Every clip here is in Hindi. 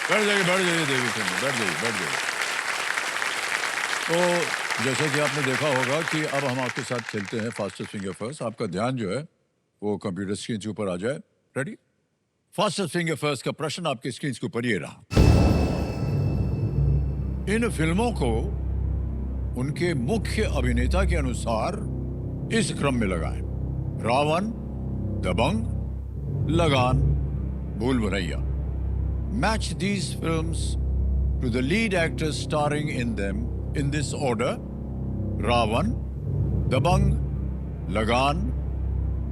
बैठ जाइए देवी सिंह, बैठ जाइए, बैठ जाइए। तो जैसे कि आपने देखा होगा कि अब हम आपके साथ चलते हैं फास्टेस्ट फिंगर फर्स्ट। आपका ध्यान जो है वो कंप्यूटर स्क्रीन के ऊपर आ जाए। रेडी? फास्टेस्ट फिंगर फर्स्ट का प्रश्न आपकी स्क्रीन के ऊपर ये रहा। इन फिल्मों को उनके मुख्य अभिनेता के अनुसार इस क्रम में लगाएं। रावण, दबंग, लगान, भूल Bhulaiyaa. Match these films to the lead actors starring in them in this order: Ravan, दबंग, लगान,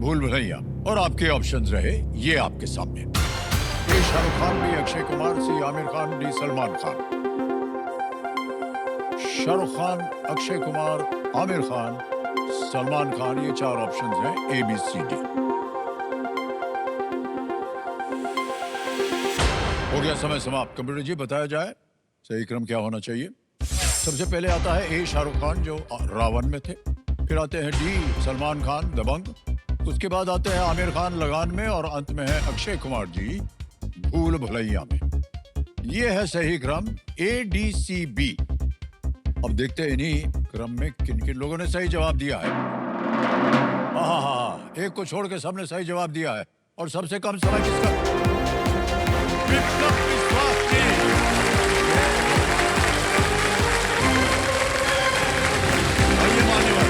भूल भुलैया। और आपके ऑप्शंस रहे ये आपके सामने। ए शाहरुख खान, बी अक्षय कुमार, सी आमिर खान, डी सलमान खान। शाहरुख खान, अक्षय कुमार, आमिर खान, सलमान खान, ये चार ऑप्शंस हैं, ए बी सी डी। हो गया समय समाप्त। कंप्यूटर जी बताया जाए सही क्रम क्या होना चाहिए। सबसे पहले आता है ए शाहरुख खान जो रावण में थे, फिर आते हैं डी सलमान खान दबंग, उसके बाद आते हैं आमिर खान लगान में, और अंत में है अक्षय कुमार जी भूल भुलैया में। ये है सही क्रम ए डी सी बी। अब देखते हैं इन्हीं क्रम में किन किन लोगों ने सही जवाब दिया है। हाँ, एक को छोड़ के सबने सही जवाब दिया है। और सबसे कम समय किसका? विप्लव विश्वास जी। आइए मान्यवर।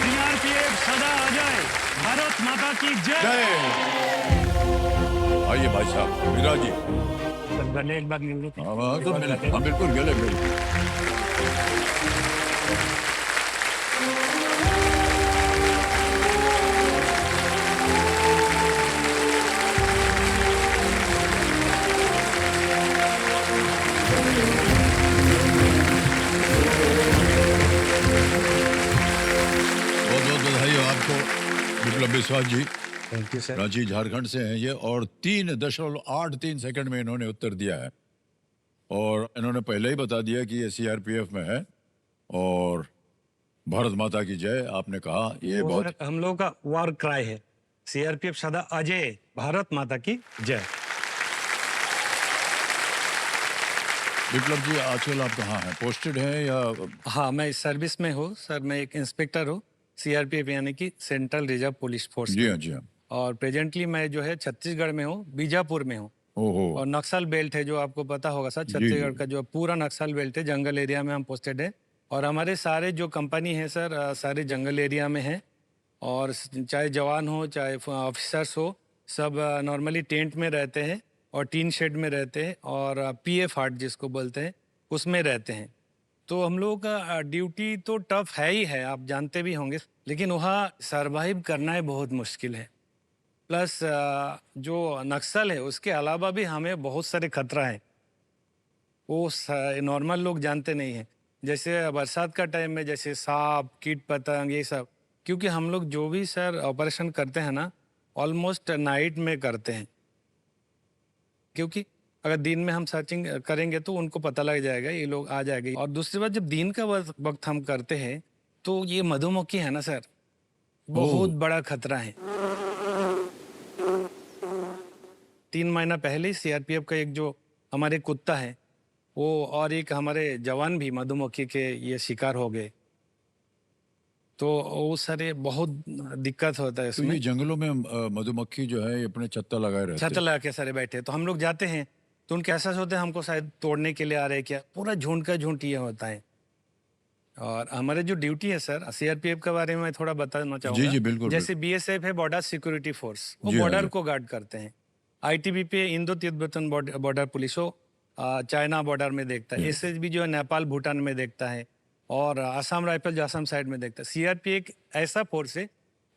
सीआरपीएफ सदा अजय, भारत माता की जय। आइए भाई साहब मीरा जी। गले एक बार मिल लो। हाँ बिल्कुल गले मिल। बहुत बहुत बधाई हो आपको Biplab Biswas ji. Thank you sir. Ranchi Jharkhand से हैं ये, और 3.83 सेकंड में इन्होंने उत्तर दिया है। और इन्होंने पहले ही बता दिया कि ये सीआरपीएफ में है। और भारत माता की जय आपने कहा, ये बहुत हम लोग का वॉर क्राई है, सीआरपीएफ सदा अजय, भारत माता की जय। विप्लव जी आजकल आप कहाँ हैं, पोस्टेड हैं या? हाँ, मैं इस सर्विस में हूँ सर। मैं एक इंस्पेक्टर हूँ सीआरपीएफ यानी कि सेंट्रल रिजर्व पुलिस फोर्स। जी हाँ, जी हाँ। और प्रेजेंटली मैं जो है छत्तीसगढ़ में हूँ, बीजापुर में हूँ। ओहो। और नक्सल बेल्ट है जो आपको पता होगा सर, छत्तीसगढ़ का जो पूरा नक्सल बेल्ट है, जंगल एरिया में हम पोस्टेड है। और हमारे सारे जो कंपनी है सर, सारे जंगल एरिया में है। और चाहे जवान हो चाहे ऑफिसर्स हो, सब नॉर्मली टेंट में रहते हैं और टीन शेड में रहते हैं, और पीएफ हार्ट जिसको बोलते हैं उसमें रहते हैं। तो हम लोगों का ड्यूटी तो टफ है ही है, आप जानते भी होंगे, लेकिन वहाँ सरवाइव करना है बहुत मुश्किल है। प्लस जो नक्सल है उसके अलावा भी हमें बहुत सारे खतरा है, वो नॉर्मल लोग जानते नहीं हैं। जैसे बरसात का टाइम में जैसे सांप, कीट पतंग, ये सब। क्योंकि हम लोग जो भी सर ऑपरेशन करते हैं ना, ऑलमोस्ट नाइट में करते हैं। क्योंकि अगर दिन में हम सर्चिंग करेंगे तो उनको पता लग जाएगा, ये लोग आ जाएंगे। और दूसरी बात, जब दिन का वक्त हम करते हैं तो ये मधुमक्खी है ना सर, बहुत बड़ा खतरा है। 3 महीना पहले ही सीआरपीएफ का एक जो हमारे कुत्ता है वो, और एक हमारे जवान भी मधुमक्खी के ये शिकार हो गए। तो वो सारे बहुत दिक्कत होता है तो इसमें। ये जंगलों में मधुमक्खी जो है ये अपने छत्ता लगाए रहते छत लगा के सारे बैठे, तो हम लोग जाते हैं तो उनके एहसास होते हैं हमको शायद तोड़ने के लिए आ रहे हैं क्या। पूरा झुंड का झुंड ये होता है। और हमारे जो ड्यूटी है सर, सीआरपीएफ के बारे में मैं थोड़ा बताना चाहूँगा। जी बिल्कुल। जैसे बीएसएफ है, बॉर्डर सिक्योरिटी फोर्स, वो जी हाँ, बॉर्डर जी। को गार्ड करते हैं। ITBP Indo Tibetan border police हो, चाइना बॉर्डर में देखता है। एसएसबी जो है नेपाल भूटान में देखता है। और आसाम राइफल जो आसाम साइड में देखता है। सीआरपी एक ऐसा फोर्स है,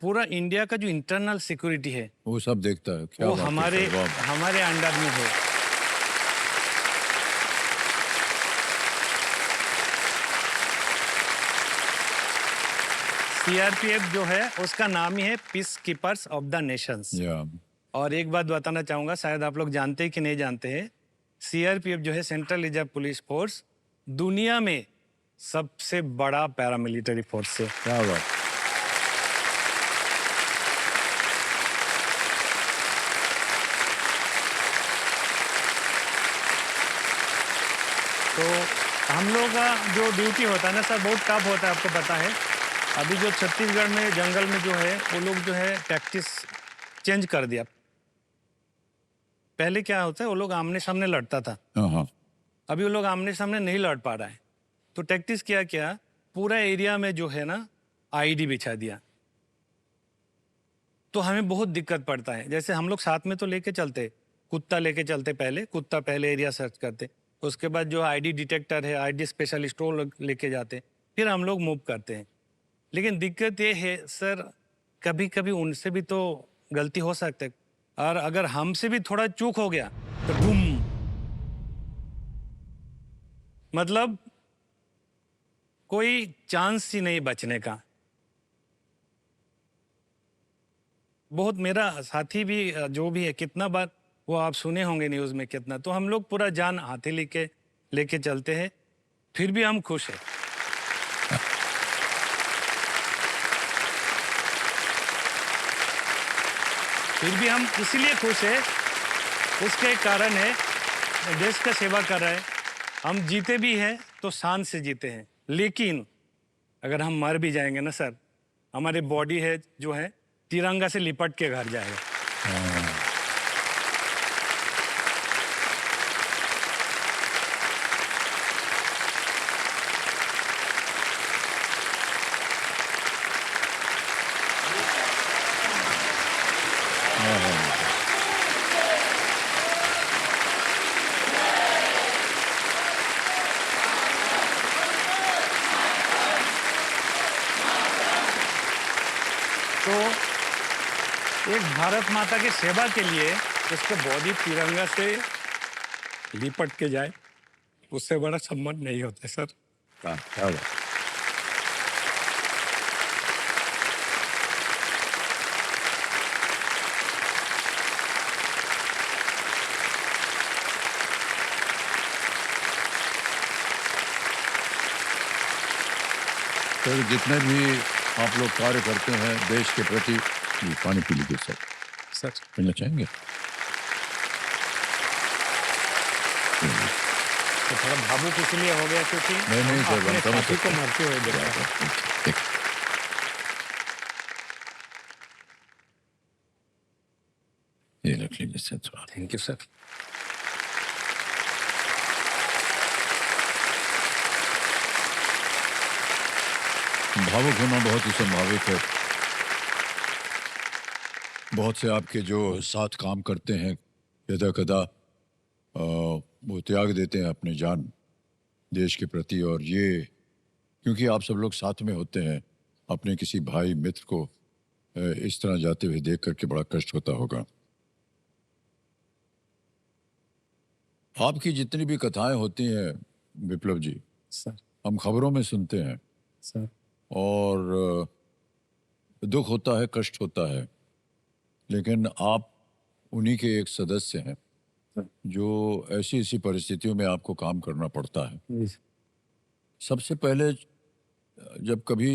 पूरा इंडिया का जो इंटरनल सिक्योरिटी है वो सब देखता है। क्या वो बात है, हमारे सर, वाह। हमारे अंडर में है। सीआरपीएफ जो है उसका नाम ही है peace keepers of the Nations. और एक बात बताना चाहूंगा, शायद आप लोग जानते हैं कि नहीं जानते हैं, सीआरपीएफ जो है सेंट्रल रिजर्व पुलिस फोर्स दुनिया में सबसे बड़ा पैरामिलिट्री फोर्स है। क्या बात। हम लोग का जो ड्यूटी होता है ना सर, बहुत टफ होता है, आपको पता है। अभी जो छत्तीसगढ़ में जंगल में जो है, वो लोग जो है टैक्टिस चेंज कर दिया। पहले क्या होता है, वो लोग आमने सामने लड़ता था, हाँ, अभी वो लोग आमने सामने नहीं लड़ पा रहा है। तो टैक्टिस क्या पूरा एरिया में जो है ना आईडी बिछा दिया। तो हमें बहुत दिक्कत पड़ता है। जैसे हम लोग साथ में तो लेके चलते, कुत्ता लेके चलते, पहले एरिया सर्च करते, उसके बाद जो आईडी डिटेक्टर है, आईडी स्पेशलिस्ट वो लोग लेके जाते, फिर हम लोग मूव करते हैं। लेकिन दिक्कत ये है सर, कभी कभी उनसे भी तो गलती हो सकती है, और अगर हमसे भी थोड़ा चूक हो गया तो बूम, मतलब कोई चांस ही नहीं बचने का। बहुत, मेरा साथी भी जो भी है, कितना बार वो आप सुने होंगे न्यूज़ में कितना, तो हम लोग पूरा जान हाथे लेके चलते हैं, फिर भी हम खुश हैं। फिर भी हम इसीलिए खुश है, उसका एक कारण है, देश का सेवा कर रहे हैं। हम जीते भी हैं तो शान से जीते हैं, लेकिन अगर हम मर भी जाएंगे ना सर, हमारे बॉडी है जो है तिरंगा से लिपट के घर जाएगा। तो एक भारत माता की सेवा के लिए उसको बॉडी तिरंगा से लिपट के जाए, उससे बड़ा सम्मान नहीं होता सर। क्या बात। तो जितने भी आप लोग कार्य करते हैं देश के प्रति, ये पानी पी लीजिए सर, पीना चाहेंगे? तो थोड़ा भावुक इसलिए हो गया क्योंकि नहीं सर, अपने समझ साथी को सकता हूं। मरते हुए देखा। ये रख लीजिए सर थोड़ा। Thank you sir. भावुक होना बहुत ही स्वाभाविक है। बहुत से आपके जो साथ काम करते हैं यदा कदा वो त्याग देते हैं अपनी जान देश के प्रति, और ये क्योंकि आप सब लोग साथ में होते हैं, अपने किसी भाई मित्र को इस तरह जाते हुए देख करके बड़ा कष्ट होता होगा। आपकी जितनी भी कथाएं होती हैं विप्लव जी, सर हम खबरों में सुनते हैं, सर और दुख होता है, कष्ट होता है, लेकिन आप उन्हीं के एक सदस्य हैं जो ऐसी ऐसी परिस्थितियों में आपको काम करना पड़ता है। जी सबसे पहले जब कभी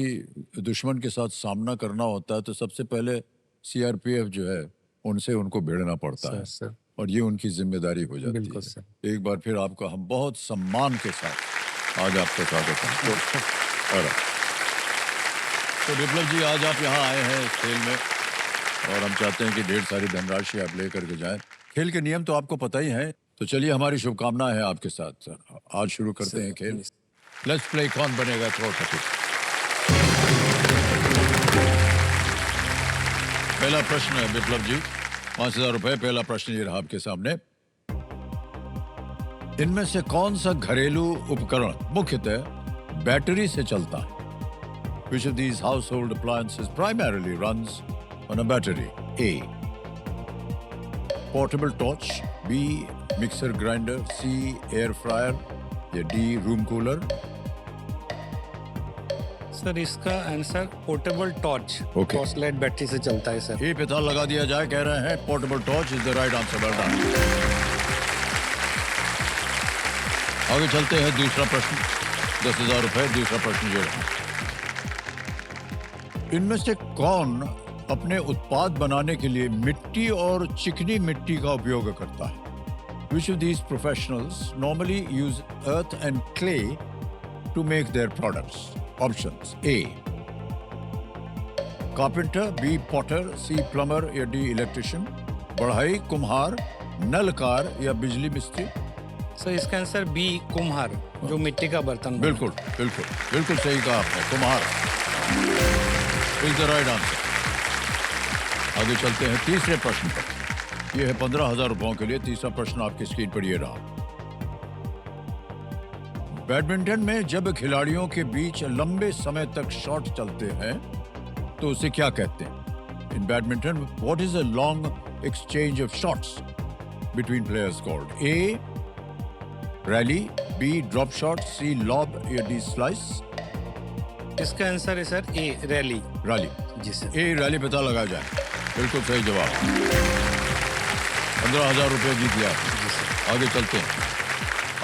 दुश्मन के साथ सामना करना होता है तो सबसे पहले सीआरपीएफ जो है उनसे उनको भिड़ना पड़ता है, सर और ये उनकी जिम्मेदारी हो जाती बिल्कुल है। सर। एक बार फिर आपका हम बहुत सम्मान के साथ आज आपका स्वागत है। तो विप्लव जी, आज आप यहाँ आए हैं इस खेल में, और हम चाहते हैं कि ढेर सारी धनराशि आप लेकर के जाएं। खेल के नियम तो आपको पता ही है, तो चलिए हमारी शुभकामनाएं हैं आपके साथ सर। आज शुरू करते हैं खेल। लेट्स प्ले कौन बनेगा करोड़पति। पहला प्रश्न है विप्लव जी, 5,000 रुपए। पहला प्रश्न ये रहा आपके सामने। इनमें से कौन सा घरेलू उपकरण मुख्यतः बैटरी से चलता है? Which of these household appliances primarily runs on a battery? A. Portable torch. B. Mixer grinder. C. Air fryer. या D. Room cooler. सर इसका answer portable torch, Okay. Torch light battery से चलता है सर। ये पे ताला लगा दिया जाए, कह रहे हैं portable torch is the right answer. Well done. आगे चलते हैं दूसरा प्रश्न, 10,000 रुपए। दूसरा प्रश्न ये रहा। इनमें से कौन अपने उत्पाद बनाने के लिए मिट्टी और चिकनी मिट्टी का उपयोग करता है? Which of these professionals normally use earth and clay to make their products? Options: A. Carpenter, B. Potter, C. Plumber या D. Electrician. बढ़ाई, कुम्हार, नलकार या बिजली मिस्त्री. सर इसका आंसर बी, कुम्हार, जो मिट्टी का बर्तन बनाता है। बिल्कुल बिल्कुल बिल्कुल सही कहा आपने, कुम्हार इज द राइट आंसर. आगे चलते हैं तीसरे प्रश्न पर. यह है 15,000 रुपयों के लिए. तीसरा प्रश्न आपकी स्क्रीन पर ये रहा. बैडमिंटन में जब खिलाड़ियों के बीच लंबे समय तक शॉट चलते हैं तो उसे क्या कहते हैं? In badminton what is a long exchange of shots between players called? A. Rally, B. Drop shot, C. Lob या डी. स्लाइस. इसका आंसर है सर ए, रैली. रैली. जी सर. ए रैली पता लगा जाए. बिल्कुल सही जवाब. 15,000 रुपये जीत लिया. आगे चलते हैं.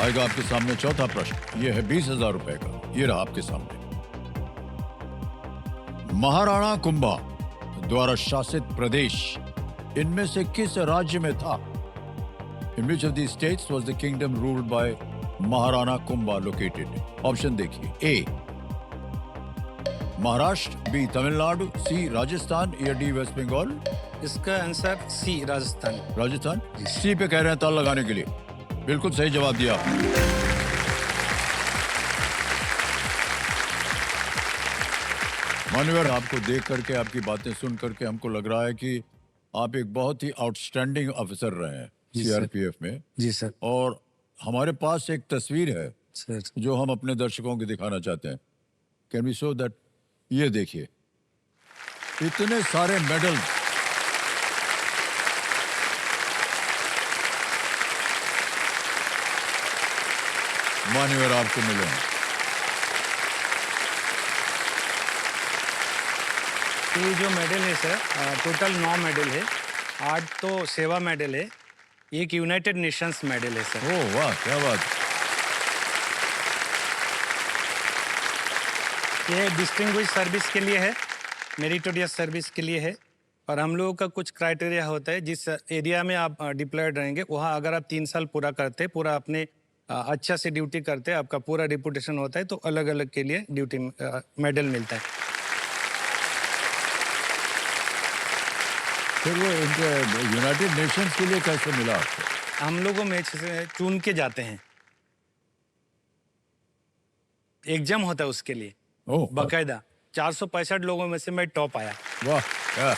आएगा आपके सामने चौथा प्रश्न. यह है 20,000 रुपए का. ये रहा आपके सामने. महाराणा कुंभा द्वारा शासित प्रदेश इनमें से किस राज्य में था? In which of these states was the kingdom ruled by Maharana Kumbha located? Option देखिए. A. महाराष्ट्र, बी. तमिलनाडु, सी. राजस्थान या डी. वेस्ट बंगाल. इसका आंसर सी, राजस्थान. राजस्थान. सी पे कह रहे हैं ताल लगाने के लिए. बिल्कुल सही जवाब दिया. मान्यवर, आपको देख करके, आपकी बातें सुन करके हमको लग रहा है कि आप एक बहुत ही आउटस्टैंडिंग ऑफिसर रहे हैं सीआरपीएफ में. जी सर. और हमारे पास एक तस्वीर है सर जो हम अपने दर्शकों को दिखाना चाहते हैं. Can we show that? ये देखिए, इतने सारे मेडल. मान्यवर आपको मिले हैं. ये जो मेडल है सर, टोटल 9 मेडल है. 8 तो सेवा मेडल है, एक यूनाइटेड नेशंस मेडल है सर. ओह वाह, क्या बात. ये डिस्टिंग्विश सर्विस के लिए है, मेरिटोरियस सर्विस के लिए है. और हम लोगों का कुछ क्राइटेरिया होता है. जिस एरिया में आप डिप्लॉयड रहेंगे वहाँ अगर आप 3 साल पूरा करते, पूरा अपने अच्छा से ड्यूटी करते, आपका पूरा रिपुटेशन होता है, तो अलग अलग के लिए ड्यूटी मेडल मिलता है. फिर वो यूनाइटेड नेशंस के लिए कैसे मिला आपको? हम लोगों में से चुन के जाते हैं, एग्जाम होता है उसके लिए. ओह बाकायदा 465 लोगों में से मैं टॉप आया. वाह, क्या.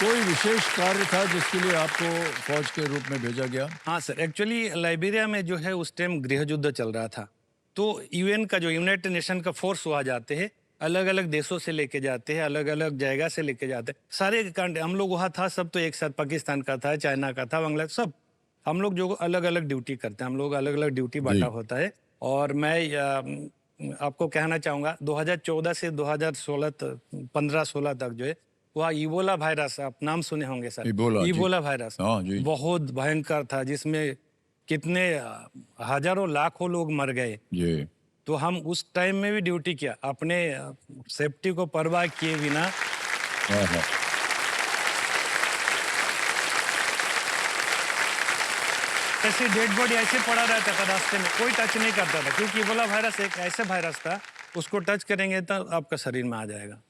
कोई विशेष कार्य था जिसके लिए आपको फौज के रूप में भेजा गया? हाँ सर, एक्चुअली लाइबेरिया में जो है उस टाइम गृह युद्ध चल रहा था. तो यूएन का जो यूनाइटेड नेशन का फोर्स वहाँ जाते हैं, अलग अलग देशों से लेके जाते हैं, अलग अलग जगह से लेके जाते हैं. सारे हम लोग वहाँ था, सब तो एक साथ, पाकिस्तान का था, चाइना का था, बांग्लादेश, सब हम लोग जो अलग अलग ड्यूटी करते हैं. हम लोग अलग अलग ड्यूटी बांटा होता है. और मैं आपको कहना चाहूँगा 2014 से 2016 15-16 तक जो है वहाँ इबोला वायरस, आप नाम सुने होंगे सर. इबोला वायरस बहुत भयंकर था, जिसमें कितने हजारों लाखों लोग मर गए. तो हम उस टाइम में भी ड्यूटी किया, अपने सेफ्टी को परवाह किए बिना. ऐसे डेड बॉडी ऐसे पड़ा रहता था रास्ते में, कोई टच नहीं करता था, क्योंकि इबोला वायरस एक ऐसा वायरस था, उसको टच करेंगे तो आपका शरीर में आ जाएगा.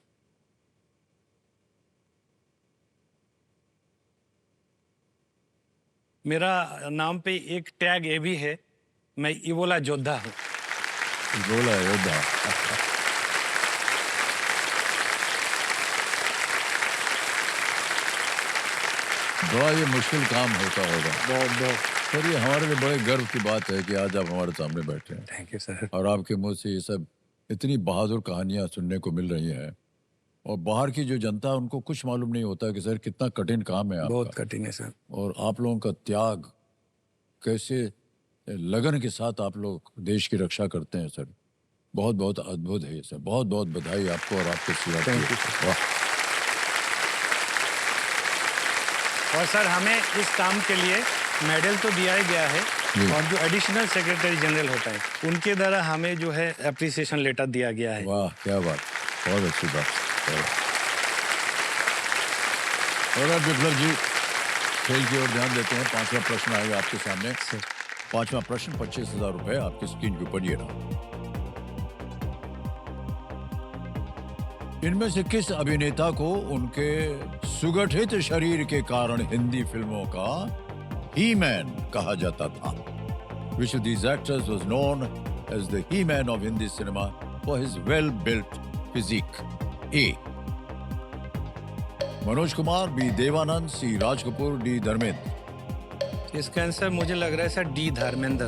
मेरा नाम पे एक टैग ये भी है, मैं इबोला योद्धा हूँ. इबोला योद्धा. बड़ा ये मुश्किल काम होता होगा. बहुत. सर, ये हमारे लिए बड़े गर्व की बात है कि आज आप हमारे सामने बैठे हैं. Thank you sir. और आपके मुंह से ये सब इतनी बहादुर कहानियां सुनने को मिल रही हैं. और बाहर की जो जनता है उनको कुछ मालूम नहीं होता कि सर कितना कठिन काम है आपका. बहुत कठिन है सर. और आप लोगों का त्याग, कैसे लगन के साथ आप लोग देश की रक्षा करते हैं सर, बहुत बहुत अद्भुत है ये सर. बहुत बहुत बधाई आपको और आपके सीआरपीएफ. वाह. और सर हमें इस काम के लिए मेडल तो दिया ही गया है, और जो एडिशनल सेक्रेटरी जनरल होता है उनके द्वारा हमें जो है एप्रिसिएशन लेटर दिया गया है. वाह, क्या बात. बहुत अच्छी बात. और विप्लव जी, खेल की ओर ध्यान देते हैं। पांचवा प्रश्न आएगा आपके सामने। सर पांचवा प्रश्न 25,000 रुपए आपकी स्क्रीन के ऊपर ये रहा। इनमें से किस अभिनेता को उनके सुगठित शरीर के कारण हिंदी फिल्मों का ही-मैन कहा जाता था? Which of these actors was known as the he-man of Hindi cinema for his well-built physique? A. Manoj Kumar, B Dev Anand, C Raj Kapoor, D Dharmendra. इसका आंसर मुझे लग रहा है सर डी धर्मेंद्र।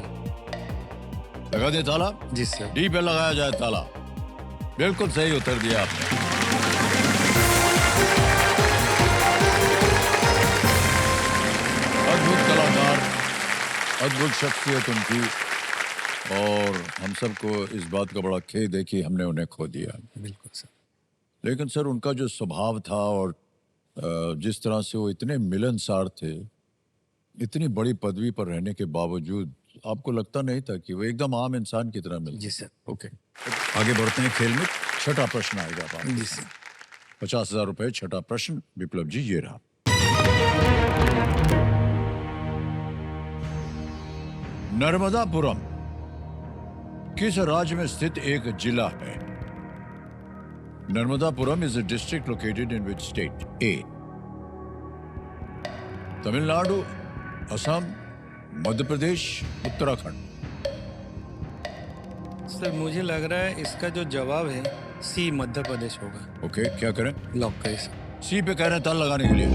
लगा दे ताला? जी सर। डी पे लगाया जाए ताला। बिल्कुल सही उत्तर दिया आपने। अद्भुत कलाकार, अद्भुत शख्सियत उनकी, और हम सबको इस बात का बड़ा खेद है कि हमने उन्हें खो दिया। बिल्कुल सर। लेकिन सर उनका जो स्वभाव था और जिस तरह से वो इतने मिलनसार थे, इतनी बड़ी पदवी पर रहने के बावजूद आपको लगता नहीं था कि वो एकदम आम इंसान की तरह मिलते? जी सर। ओके, आगे बढ़ते हैं खेल में। छठा प्रश्न आएगा आपके जी सामने। सर। 50,000 रुपए। छठा प्रश्न विप्लव जी ये रहा। नर्मदापुरम किस राज्य में स्थित एक जिला है? Narmadapuram is a district located in which state? A. Tamil Nadu, Assam, Madhya Pradesh, Uttarakhand. Sir मुझे लग रहा है इसका जो जवाब है सी मध्य प्रदेश होगा। ओके, क्या करें? लॉक करें सर। सी पे कह रहे हैं ताल लगाने के लिए।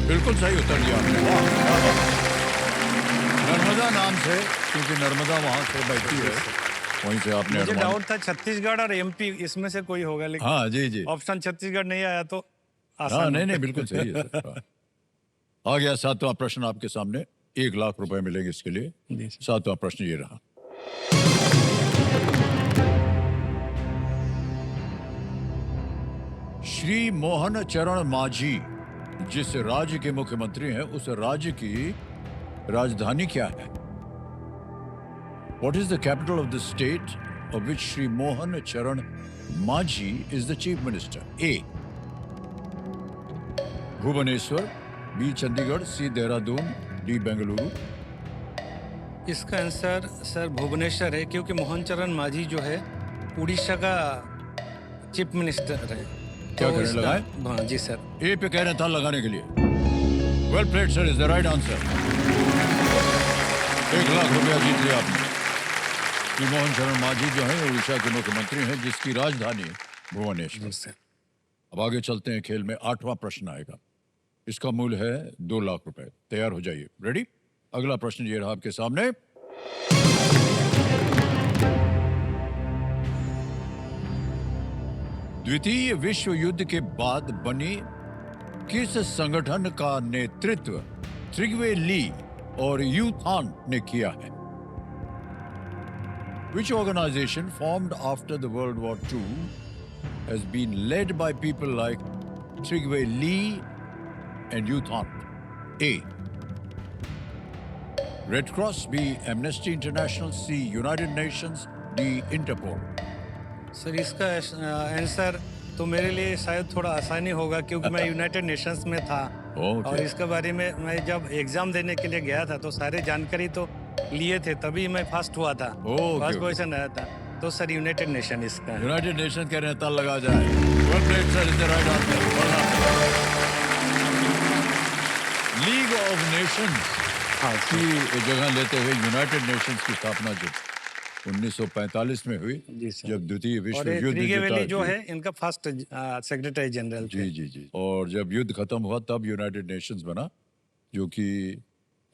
बिल्कुल सही उत्तर दिया आपने। वाह, क्या बात है। नर्मदा नाम से, क्योंकि नर्मदा वहां से बहती है, वहीं से आपने मुझे अनुमान- डाउट था छत्तीसगढ़ और एमपी इसमें से कोई होगा, लेकिन हाँ जी जी, ऑप्शन छत्तीसगढ़ नहीं आया तो हाँ आसान नहीं हो। नहीं बिल्कुल सही है सर। हाँ। आ गया सातवां प्रश्न आपके सामने। 1 लाख रुपए मिलेंगे इसके लिए। जी सर। सातवां प्रश्न ये रहा। श्री मोहन चरण मांझी जिस राज्य के मुख्यमंत्री हैं, उस राज्य की राजधानी क्या है? What is the capital of the state of which Shri Mohan Charan Manjhi is the chief minister? A. Bhubaneswar, B Chandigarh, C Dehradun, D Bengaluru. इसका आंसर सर भुवनेश्वर है, क्योंकि मोहन चरण मांझी जो है उड़ीसा का चीफ मिनिस्टर है। क्या करने इसका- लगाए? हाँ जी सर। ए पे कह रहे था लगाने के लिए। Well played sir, is the right answer. 1 lakh रुपया जीत लिया आपने। श्री मोहन चरण मांझी जो है उड़ीसा के मुख्यमंत्री हैं, जिसकी राजधानी भुवनेश्वर। जी सर। अब आगे चलते हैं खेल में। 8वां प्रश्न आएगा। इसका मूल्य है 2 लाख रुपए। तैयार हो जाइए। रेडी? अगला प्रश्न ये रहा आपके सामने। द्वितीय विश्व युद्ध के बाद बनी किस संगठन का नेतृत्व त्रिग्वे ली और यूथान ने किया है? Which organization formed after the World War II has been led by people like Trygve Lie and Youthon? A. Red Cross, B. Amnesty International, C. United Nations, D. Interpol. Sir इसका आंसर तो मेरे लिए शायद थोड़ा आसानी होगा, क्योंकि मैं यूनाइटेड नेशंस में था। Okay. और इसके बारे में मैं जब एग्जाम देने के लिए गया था तो सारे जानकारी तो लिए थे, तभी मैं फर्स्ट हुआ था। Okay, first okay. पोजीशन आया था। तो सर यूनाइटेड नेशन इसका है। यूनाइटेड नेशन कह रहे हैं ताल लगा जाए। Well played, sir, is the right answer. League of Nations हाँ की जगह लेते हुए यूनाइटेड नेशंस की स्थापना जो 1945 में हुई, जी सर। जब द्वितीय और विश्व ये युद्ध त्रिगेवेली जो जी। है इनका फर्स्ट सेक्रेटरी जनरल थे। जी जी जी। और जब युद्ध खत्म हुआ तब यूनाइटेड नेशंस बना, जो कि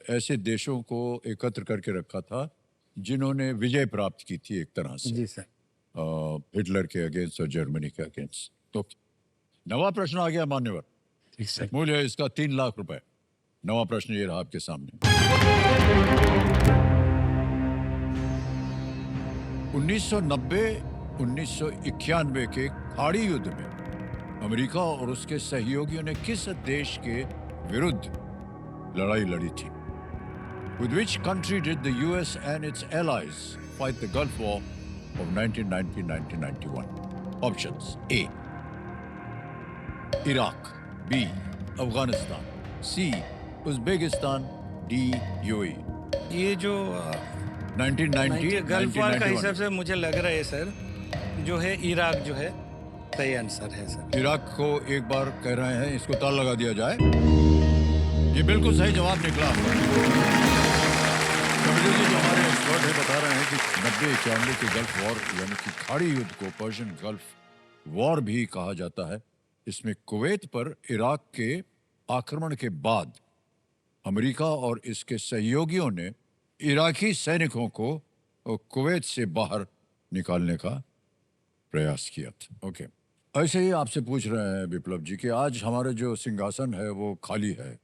ऐसे देशों को एकत्र करके रखा था जिन्होंने विजय प्राप्त की थी एक तरह से जी सर। हिटलर के अगेंस्ट और जर्मनी के अगेंस्ट। तो नवा प्रश्न आ गया मान्यवर। ठीक सर। मूल्य है इसका 3 लाख रुपए। नवा प्रश्न ये रहा आपके सामने। 1990-1991 के खाड़ी युद्ध में अमेरिका और उसके सहयोगियों ने किस देश के विरुद्ध लड़ाई लड़ी थी? With which country did the US and its allies fight the Gulf War of 1990-1991? Options: A. Iraq, B. Afghanistan, C. Uzbekistan, D, UAE. ये जो 1990, गल्फ वॉर का 1991। हिसाब से मुझे लग रहा है सर, जो है इराक जो है सही आंसर है सर। इराक को एक बार कह रहे हैं, इसको ताला लगा दिया जाए। ये बिल्कुल सही जवाब निकला। कपिल जी जो हमारे एक्सपर्ट है बता रहे हैं कि 90-91 के गल्फ वॉर यानी कि खाड़ी युद्ध को पर्शियन गल्फ वॉर भी कहा जाता है। इसमें कुवैत पर इराक के आक्रमण के बाद अमेरिका और इसके सहयोगियों ने इराकी सैनिकों को कुवैत से बाहर निकालने का प्रयास किया था। ओके, ऐसे ही आपसे पूछ रहे हैं विप्लव जी कि आज हमारे जो सिंहासन है वो खाली है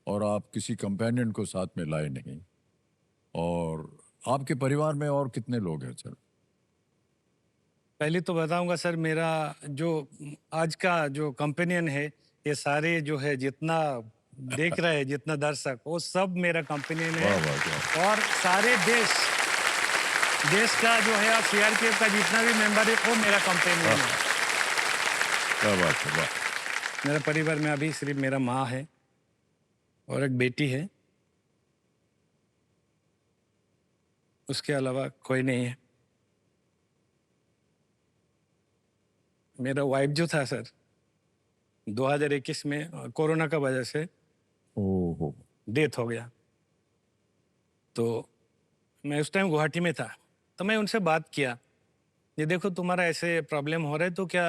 और आप किसी कंपेनियन को साथ में लाए नहीं, और आपके परिवार में और कितने लोग हैं सर? पहले तो बताऊंगा सर, मेरा जो आज का जो कंपेनियन है, ये सारे जो है जितना देख रहे हैं, जितना दर्शक, वो सब मेरा कंपेनियन वाह है। वाह, क्या और सारे देश का जो है सीआरपीएफ का जितना भी मेंबर है वो मेरा कंपेनियन है। क्या बात है, वाह। मेरा परिवार में अभी सिर्फ मेरा माँ है और एक बेटी है, उसके अलावा कोई नहीं है। मेरा वाइफ जो था सर, 2021 में कोरोना का वजह से ओहो, डेथ हो गया। तो मैं उस टाइम गुवाहाटी में था, तो मैं उनसे बात किया, ये देखो तुम्हारा ऐसे प्रॉब्लम हो रहा है तो क्या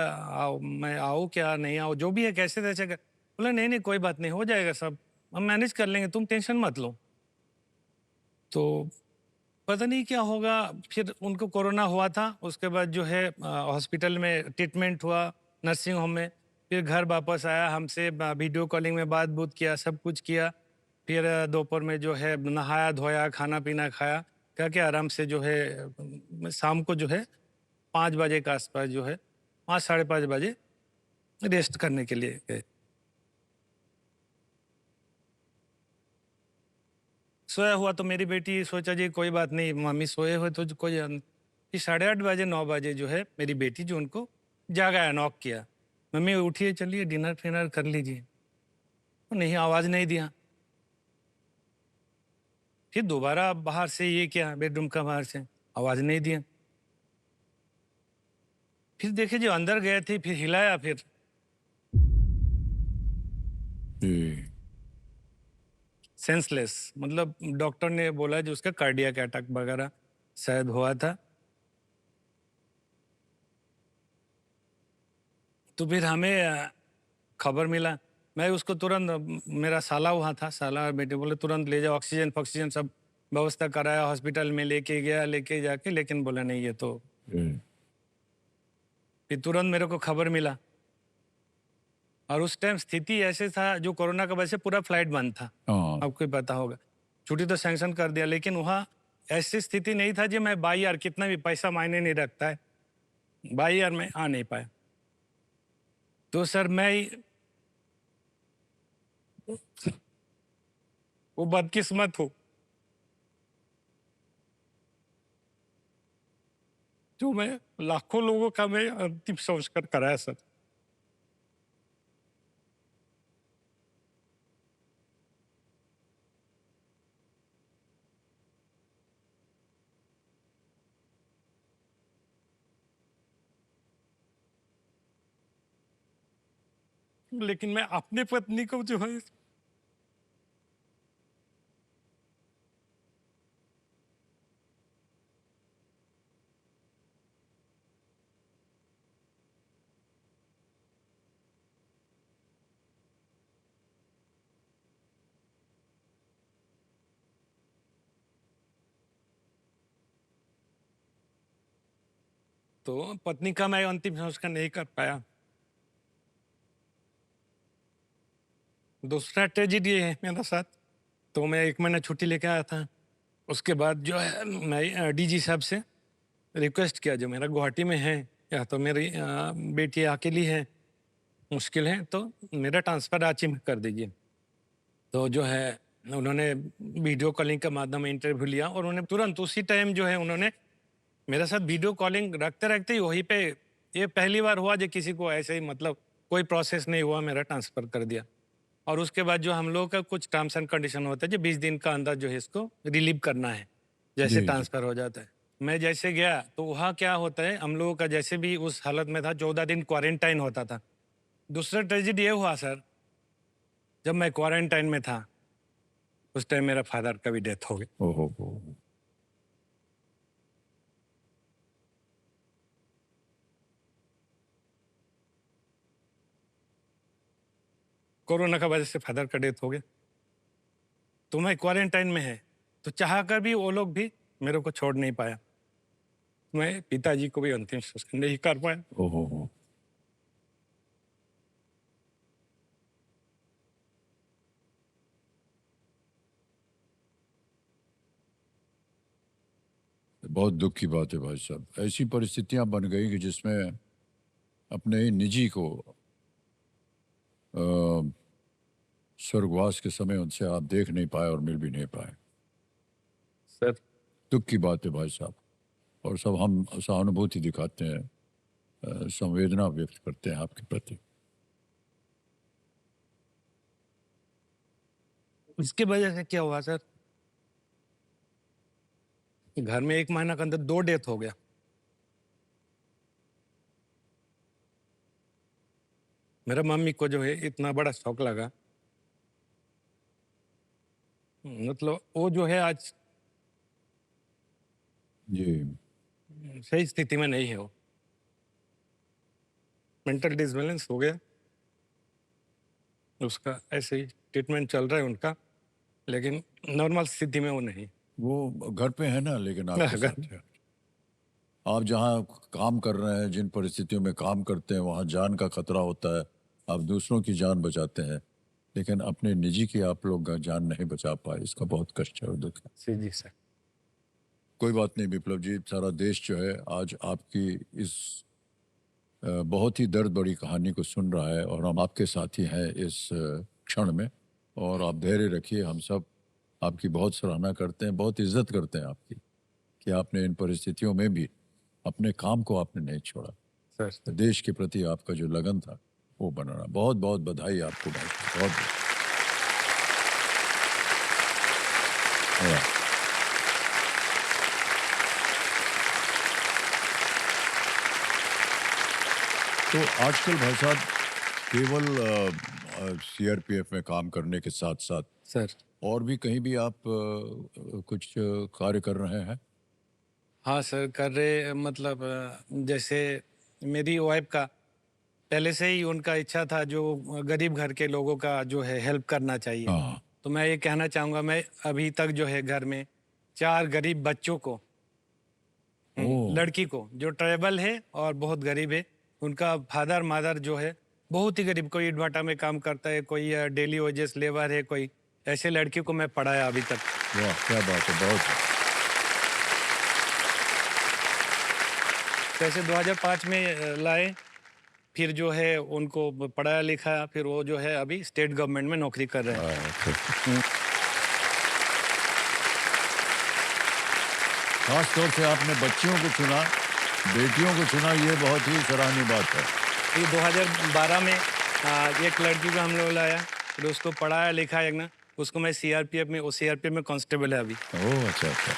मैं आऊँ क्या नहीं आऊँ, जो भी है कैसे कैसे कर। बोला नहीं नहीं कोई बात नहीं, हो जाएगा सब, हम मैनेज कर लेंगे, तुम टेंशन मत लो। तो पता नहीं क्या होगा, फिर उनको कोरोना हुआ था, उसके बाद जो है हॉस्पिटल में ट्रीटमेंट हुआ, नर्सिंग होम में, फिर घर वापस आया, हमसे वीडियो कॉलिंग में बात बूत किया, सब कुछ किया। फिर दोपहर में जो है नहाया धोया, खाना पीना खाया, क्या क्या आराम से जो है शाम को जो है 5 बजे के आसपास जो है 5 साढ़े 5 बजे रेस्ट करने के लिए गए। सोया हुआ तो मेरी बेटी सोचा जी कोई बात नहीं, मम्मी सोए हुए तो कोई फिर 8:30 बजे 9 बजे जो है मेरी बेटी जो उनको जागाया, नॉक किया, मम्मी उठिए चलिए डिनर फिनर कर लीजिए। तो नहीं, आवाज़ नहीं दिया। फिर दोबारा बाहर से ये क्या, बेडरूम का बाहर से आवाज़ नहीं दिया। फिर देखे जो अंदर गए थे, फिर हिलाया, फिर जी, सेंसलेस, मतलब डॉक्टर ने बोला जो उसका कार्डियक अटैक वगैरह शायद हुआ था। तो फिर हमें खबर मिला, मैं उसको तुरंत, मेरा साला वहाँ था, साला और बेटे बोले तुरंत ले जाओ, ऑक्सीजन फॉक्सीजन सब व्यवस्था कराया, हॉस्पिटल में लेके गया, लेके जाके, लेकिन बोला नहीं ये तो। जी, फिर तुरंत मेरे को खबर मिला, और उस टाइम स्थिति ऐसे था, जो कोरोना का वजह से पूरा फ्लाइट बंद था, हाँ, आपको ही पता होगा। छुट्टी तो सैंक्शन कर दिया, लेकिन वहाँ ऐसी स्थिति नहीं था जी मैं बाई यार, कितना भी पैसा मायने नहीं रखता है, बाई यार में आ नहीं पाया। तो सर मैं वो बदकिस्मत हूँ जो मैं लाखों लोगों का मैं अंतिम संस्कार कराया सर। लेकिन मैं अपने पत्नी को जो है तो पत्नी का मैं अंतिम संस्कार नहीं कर पाया। दूसरा ट्रेजिडी है मेरा साथ, तो मैं 1 महीना छुट्टी लेके आया था। उसके बाद जो है मैं डीजी साहब से रिक्वेस्ट किया, जो मेरा गुवाहाटी में है, या तो मेरी बेटी अकेली है, मुश्किल है, तो मेरा ट्रांसफ़र रांची में कर दीजिए। तो जो है उन्होंने वीडियो कॉलिंग के माध्यम में इंटरव्यू लिया, और उन्होंने तुरंत उसी टाइम जो है उन्होंने मेरे साथ वीडियो कॉलिंग रखते रखते ही वहीं पे, ये पहली बार हुआ जो किसी को ऐसे ही, मतलब कोई प्रोसेस नहीं हुआ, मेरा ट्रांसफ़र कर दिया। और उसके बाद जो हम लोगों का कुछ टर्म्स एंड कंडीशन होता है जो 20 दिन का अंदर जो है इसको रिलीव करना है, जैसे जी, जी। ट्रांसफ़र हो जाता है। मैं जैसे गया तो वहाँ क्या होता है, हम लोगों का जैसे भी उस हालत में था 14 दिन क्वारंटाइन होता था। दूसरा ट्रेजेडी ये हुआ सर, जब मैं क्वारंटाइन में था, उस टाइम मेरा फादर का भी डेथ हो गया। ओहो हो। कोरोना की वजह से फादर का डेथ हो गया। तो मैं क्वारंटाइन में है, तो चाह कर भी वो लोग भी मेरे को छोड़ नहीं पाया। मैं पिताजी को भी अंतिम संस्कार नहीं कर पाया। ओहो हो। बहुत दुख की बात है भाई साहब। ऐसी परिस्थितियां बन गई कि जिसमें अपने ही निजी को अ, स्वर्गवास के समय उनसे आप देख नहीं पाए और मिल भी नहीं पाए। सर दुख की बात है भाई साहब। और सब हम सहानुभूति दिखाते हैं, संवेदना व्यक्त करते हैं आपके प्रति। इसके वजह से क्या हुआ सर, घर में 1 महीना के अंदर 2 डेथ हो गया। मेरा मम्मी को जो है इतना बड़ा शौक लगा, मतलब वो जो है आज जी। सही स्थिति में नहीं है। वो मेंटल डिसबैलेंस हो गया, उसका ऐसे ही ट्रीटमेंट चल रहा है उनका, लेकिन नॉर्मल स्थिति में वो नहीं। वो घर पे है ना, लेकिन आपके अगर साथ है। आप जहाँ काम कर रहे हैं, जिन परिस्थितियों में काम करते हैं, वहाँ जान का खतरा होता है। आप दूसरों की जान बचाते हैं, लेकिन अपने निजी की आप लोग जान नहीं बचा पाए। इसका बहुत कष्ट है और दुख है। जी सर। कोई बात नहीं विप्लव जी, सारा देश जो है आज आपकी इस बहुत ही दर्द बड़ी कहानी को सुन रहा है और हम आपके साथी हैं इस क्षण में। और आप धैर्य रखिए, हम सब आपकी बहुत सराहना करते हैं, बहुत इज्जत करते हैं आपकी, कि आपने इन परिस्थितियों में भी अपने काम को आपने नहीं छोड़ा। सर देश के प्रति आपका जो लगन था वो बना रहा। बहुत बहुत बधाई आपको भाई, बहुत हाँ। तो आजकल भाई साहब केवल सीआरपीएफ में काम करने के साथ साथ सर और भी कहीं भी आप कुछ कार्य कर रहे हैं? हाँ सर, कर रहे मतलब जैसे मेरी वाइफ का पहले से ही उनका इच्छा था, जो गरीब घर के लोगों का जो है हेल्प करना चाहिए। हाँ। तो मैं ये कहना चाहूँगा, मैं अभी तक जो है घर में 4 गरीब बच्चों को, ओ। लड़की को जो ट्राइबल है और बहुत गरीब है, उनका फादर मदर जो है बहुत ही गरीब, कोई ईंट-भाटा में काम करता है, कोई डेली वेजेस लेबर है, कोई ऐसे लड़की को मैं पढ़ाया अभी तक। वाह, क्या बात है, बहुत। कैसे 2005 में लाए, फिर जो है उनको पढ़ाया लिखाया, फिर वो जो है अभी स्टेट गवर्नमेंट में नौकरी कर रहे हैं। अच्छा। खास तौर से आपने बच्चियों को चुना, बेटियों को चुना, ये बहुत ही सराहनीय बात है। ये 2012 में एक लड़की को हम लोग लाया, फिर उसको पढ़ाया लिखाया ना, उसको मैं सीआरपीएफ में, वो सीआरपीएफ में कांस्टेबल है अभी। ओह, अच्छा अच्छा।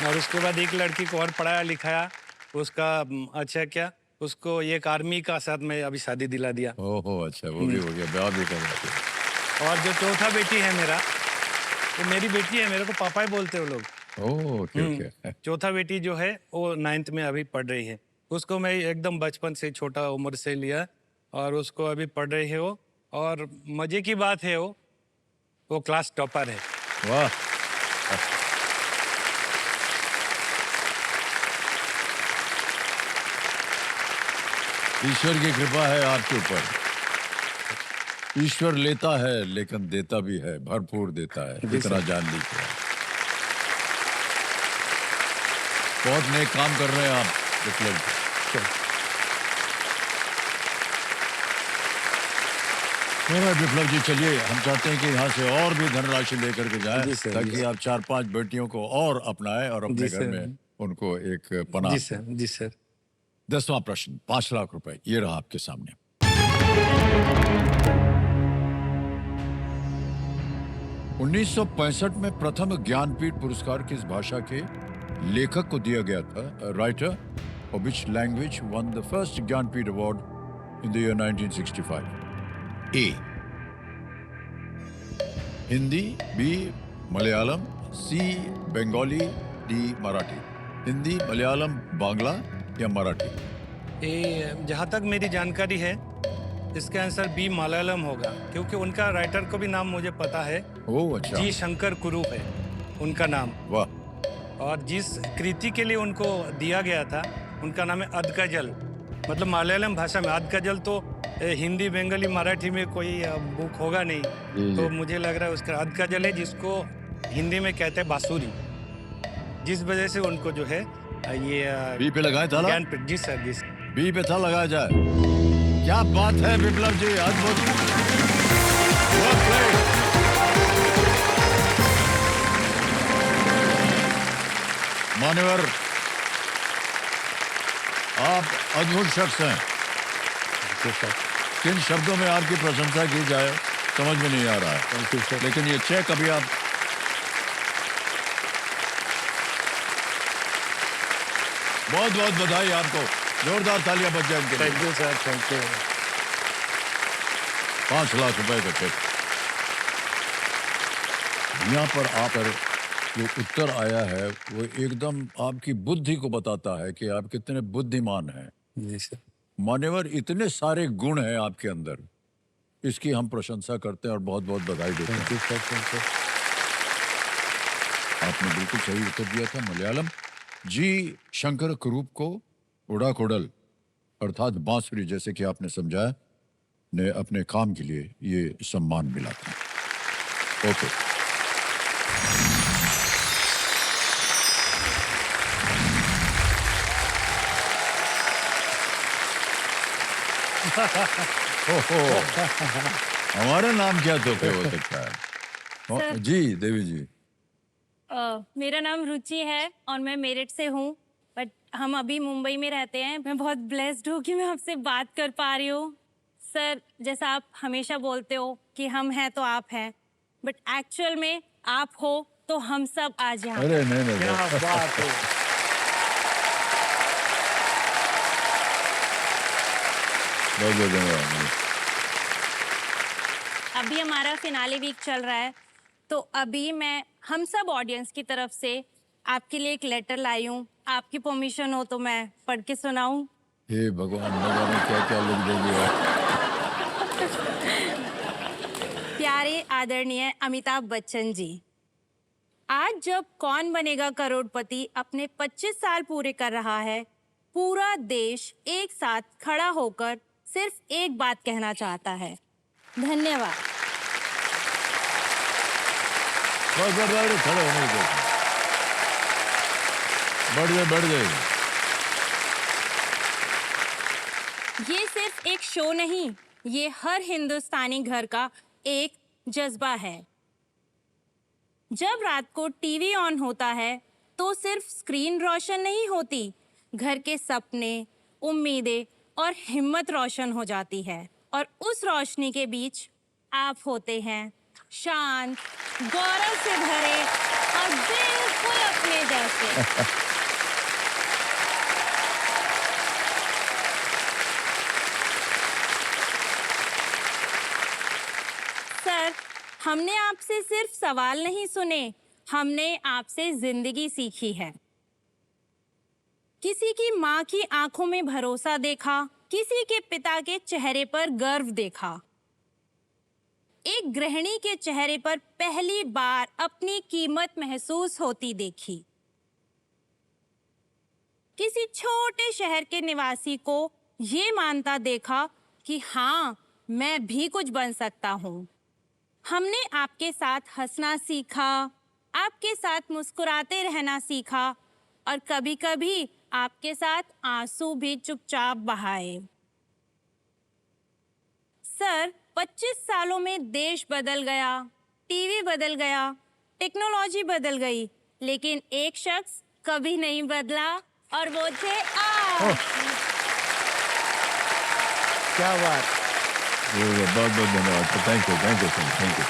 और उसके बाद एक लड़की को और पढ़ाया लिखाया, उसका अच्छा क्या, उसको एक आर्मी का साथ में अभी शादी दिला दिया। ओहो, अच्छा, वो भी हो गया, ब्याह भी कर दिया। और जो चौथा बेटी है मेरा, वो मेरी बेटी है, मेरे को पापा ही बोलते हैं वो लोग। ओह, ओके ओके। चौथा बेटी जो है वो 9th में अभी पढ़ रही है। उसको मैं एकदम बचपन से, छोटा उम्र से लिया और उसको अभी पढ़ रही है वो। और मजे की बात है, वो क्लास टॉपर है। वाह। ईश्वर की कृपा है आपके ऊपर। ईश्वर लेता है लेकिन देता भी है, भरपूर देता है, जी इतना सर। जान लीजिए। बहुत नेक काम कर रहे हैं आप विप्लव जी। मेरा विप्लव जी, चलिए, हम चाहते हैं कि यहाँ से और भी धनराशि लेकर के जाए, जी सर, जी ताकि सर। आप 4-5 बेटियों को और अपनाएं और अपने जी घर सर। में उनको एक पनाह जी दें। सर। जी सर। 10वां प्रश्न, 5 लाख रुपए, ये रहा आपके सामने। ...1965 में प्रथम ज्ञानपीठ पुरस्कार किस भाषा के लेखक को दिया गया था? Writer for which language won the first Jnanpith award in the year 1965? A Hindi, B Malayalam, C Bengali, D Marathi. Hindi, Malayalam, Bangla या मराठी? ये जहाँ तक मेरी जानकारी है इसका आंसर बी मलयालम होगा, क्योंकि उनका राइटर को भी नाम मुझे पता है। ओह अच्छा। जी शंकर कुरूप है उनका नाम। वाह। और जिस कृति के लिए उनको दिया गया था उनका नाम है अदकाजल, मतलब मलयालम भाषा में। अदकाजल तो हिंदी, बंगाली, मराठी में कोई बुक होगा नहीं, तो मुझे लग रहा है उसका अदकाजल है, जिसको हिंदी में कहते हैं बांसुरी, जिस वजह से उनको जो है ये बी पे लगाए था। ज्ञानपीठ। जी सर, जी सर। बी पे था, लगाया जाए। क्या बात है विप्लव जी, अद्भुत। मान्यवर, आप अद्भुत शख्स हैं। किन शब्दों में आपकी प्रशंसा की जाए समझ में नहीं आ रहा है, लेकिन ये चेक अभी आप बहुत बहुत बधाई आपको, जोरदार तालियां बज जाए इनके लिए। Thank you sir, thank you. 5 lakh रुपए का चेक। यहाँ पर आकर जो उत्तर आया है वो एकदम आपकी बुद्धि को बताता है कि आप कितने बुद्धिमान हैं। जी सर। मान्यवर, इतने सारे गुण हैं आपके अंदर, इसकी हम प्रशंसा करते हैं और बहुत बहुत बधाई देते हैं। Thank you sir, thank you. आपने बिल्कुल सही उत्तर दिया था, मलयालम। जी शंकर कुरूप को उड़ाकोडल अर्थात बांसुरी, जैसे कि आपने समझाया, ने अपने काम के लिए ये सम्मान मिला था। ओके। ओहो, हमारा नाम क्या तोहफे हो सकता है? सर। जी देवी जी। मेरा नाम रुचि है और मैं मेरठ से हूँ, बट हम अभी मुंबई में रहते हैं। मैं बहुत ब्लेस्ड हूँ कि मैं आपसे बात कर पा रही हूँ। सर, जैसा आप हमेशा बोलते हो कि हम हैं तो आप हैं, बट एक्चुअल में आप हो तो हम सब आज यहाँ। अरे नहीं क्या बात है। बहुत बहुत धन्यवाद। अभी हमारा फिनाले वीक चल रहा है, तो अभी मैं हम सब ऑडियंस की तरफ से आपके लिए एक लेटर लाई हूँ। आपकी परमिशन हो तो मैं पढ़ के सुनाऊं? हे भगवान, न जाने क्या क्या लिख देंगे आप। प्यारे आदरणीय अमिताभ बच्चन जी, आज जब कौन बनेगा करोड़पति अपने 25 साल पूरे कर रहा है, पूरा देश एक साथ खड़ा होकर सिर्फ एक बात कहना चाहता है, धन्यवाद। खड़े होने दो। बढ़ जाए। ये सिर्फ एक शो नहीं, ये हर हिंदुस्तानी घर का एक जज्बा है। जब रात को टीवी ऑन होता है तो सिर्फ स्क्रीन रोशन नहीं होती, घर के सपने, उम्मीदें और हिम्मत रोशन हो जाती है। और उस रोशनी के बीच आप होते हैं, शांत, गौरव से भरे और बिल्कुल अपने जैसे। सर, हमने आपसे सिर्फ सवाल नहीं सुने, हमने आपसे जिंदगी सीखी है। किसी की माँ की आंखों में भरोसा देखा, किसी के पिता के चेहरे पर गर्व देखा, एक गृहिणी के चेहरे पर पहली बार अपनी कीमत महसूस होती देखी, किसी छोटे शहर के निवासी को ये मानता देखा कि हाँ, मैं भी कुछ बन सकता हूँ। हमने आपके साथ हंसना सीखा, आपके साथ मुस्कुराते रहना सीखा और कभी-कभी आपके साथ आंसू भी चुपचाप बहाए। सर, 25 सालों में देश बदल गया, टीवी बदल गया, टेक्नोलॉजी बदल गई, लेकिन एक शख्स कभी नहीं बदला और वो थे आप। क्या बात। बहुत बहुत धन्यवाद sir, thank you sir, thank you,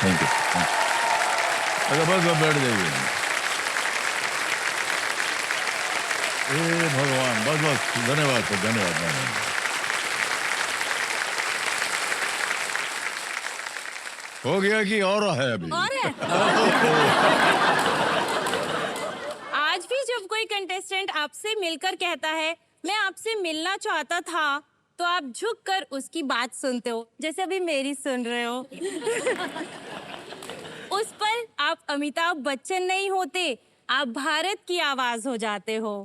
thank you. अगर बस बैठ जाइए। हे भगवान, बस बस, धन्यवाद सर, धन्यवाद। हो गया कि और है अभी? और है? आज भी जब कोई कंटेस्टेंट आपसे मिलकर कहता है मैं आपसे मिलना चाहता था, तो आप झुककर उसकी बात सुनते हो, जैसे अभी मेरी सुन रहे हो। उस पर आप अमिताभ बच्चन नहीं होते, आप भारत की आवाज हो जाते हो।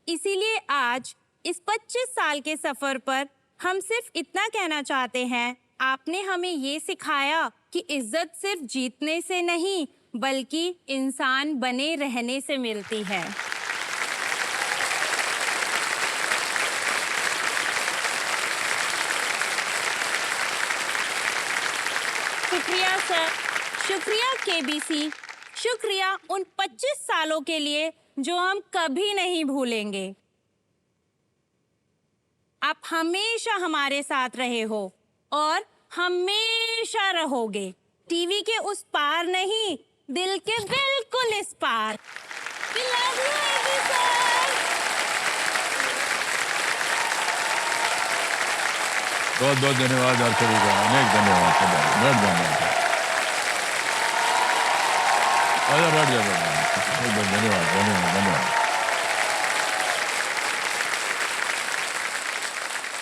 इसीलिए आज इस 25 साल के सफर पर हम सिर्फ इतना कहना चाहते हैं, आपने हमें ये सिखाया कि इज्जत सिर्फ जीतने से नहीं, बल्कि इंसान बने रहने से मिलती है। शुक्रिया सर, शुक्रिया केबीसी, शुक्रिया उन 25 सालों के लिए जो हम कभी नहीं भूलेंगे। आप हमेशा हमारे साथ रहे हो और हमेशा रहोगे। टीवी के उस पार नहीं, दिल के बिल्कुल इस पार। We love you, AB sir. बहुत बहुत धन्यवाद आप सभी का, अनेक धन्यवाद। बैठ जाओ, धन्यवाद धन्यवाद धन्यवाद।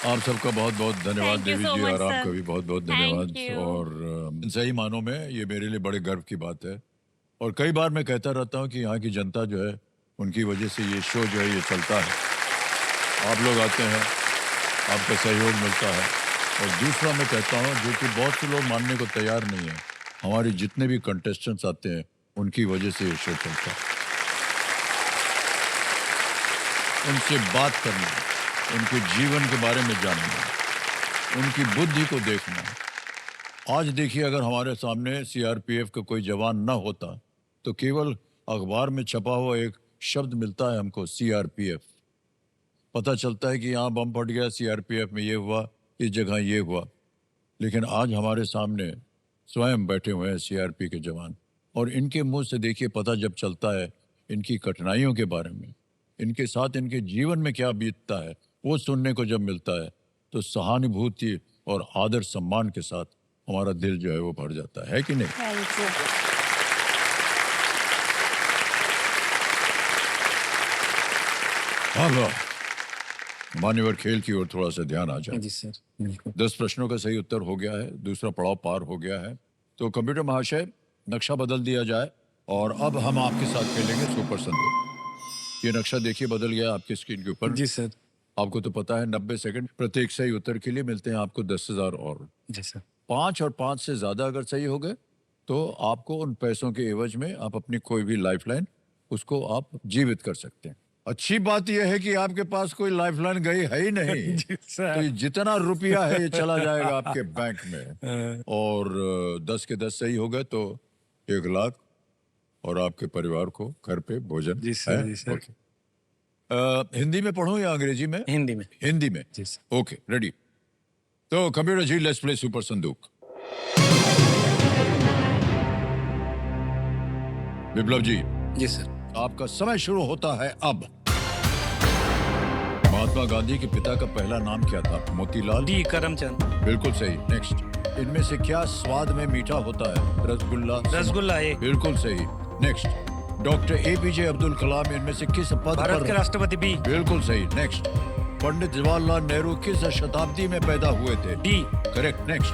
आप सबका बहुत बहुत धन्यवाद Thank you Devi so ji, much, और sir. आपका भी बहुत बहुत Thank धन्यवाद। you. और सही मानों में ये मेरे लिए बड़े गर्व की बात है। और कई बार मैं कहता रहता हूँ कि यहाँ की जनता जो है, उनकी वजह से ये शो जो है ये चलता है। आप लोग आते हैं, आपका सहयोग मिलता है। और दूसरा मैं कहता हूँ, जो कि बहुत से लोग मानने को तैयार नहीं है, हमारे जितने भी कंटेस्टेंट्स आते हैं उनकी वजह से ये शो चलता है। उनसे बात करना, उनके जीवन के बारे में जानना, उनकी बुद्धि को देखना। आज देखिए, अगर हमारे सामने सीआरपीएफ का कोई जवान ना होता तो केवल अखबार में छपा हुआ एक शब्द मिलता है हमको, सीआरपीएफ। पता चलता है कि यहाँ बम फट गया, सीआरपीएफ में ये हुआ, इस जगह ये हुआ। लेकिन आज हमारे सामने स्वयं बैठे हुए हैं सीआरपी के जवान, और इनके मुंह से देखिए पता जब चलता है इनकी कठिनाइयों के बारे में, इनके साथ इनके जीवन में क्या बीतता है, वो सुनने को जब मिलता है तो सहानुभूति और आदर सम्मान के साथ हमारा दिल जो है वो भर जाता है कि नहीं? Thank you. अब मान्यवर खेल की ओर थोड़ा सा ध्यान आ जाए। जी सर, बिल्कुल। 10 प्रश्नों का सही उत्तर हो गया है, दूसरा पड़ाव पार हो गया है। तो कंप्यूटर महाशय, नक्शा बदल दिया जाए और अब हम आपके साथ खेलेंगे सुपर संदूक। ये नक्शा देखिए बदल गया आपकी स्क्रीन के ऊपर। जी सर। आपको तो पता है 90 सेकंड प्रत्येक सही उत्तर के लिए मिलते हैं आपको 10,000 और। जी सर। 5 और 5 से ज्यादा अगर सही हो गए तो आपको उन पैसों के एवज में आप अपनी कोई भी लाइफलाइन उसको आप जीवित कर सकते हैं। अच्छी बात यह है कि आपके पास कोई लाइफलाइन गई है ही नहीं। जी सर। तो ये जितना रुपया है ये चला जाएगा आपके बैंक में। और 10 के 10 सही हो गए तो 1 लाख और आपके परिवार को घर पे भोजन। जी सर, है? जी सर। ओके। हिंदी में पढ़ूं या अंग्रेजी में? हिंदी में। हिंदी में। जी सर। Okay, ready. तो computer ji, let's play super संदूक। विप्लव जी, जी सर। आपका समय शुरू होता है अब। महात्मा गांधी के पिता का पहला नाम क्या था? मोतीलाल। डी करमचंद। बिल्कुल सही। नेक्स्ट। इनमें से क्या स्वाद में मीठा होता है? रसगुल्ला। रसगुल्ला ए। बिल्कुल सही। Next. Doctor APJ Abdul Kalam इनमें से किस पद भारत पर? के राष्ट्रपति बी। बिल्कुल सही। नेक्स्ट। पंडित जवाहरलाल नेहरू किस शताब्दी में पैदा हुए थे? D. Correct. Next.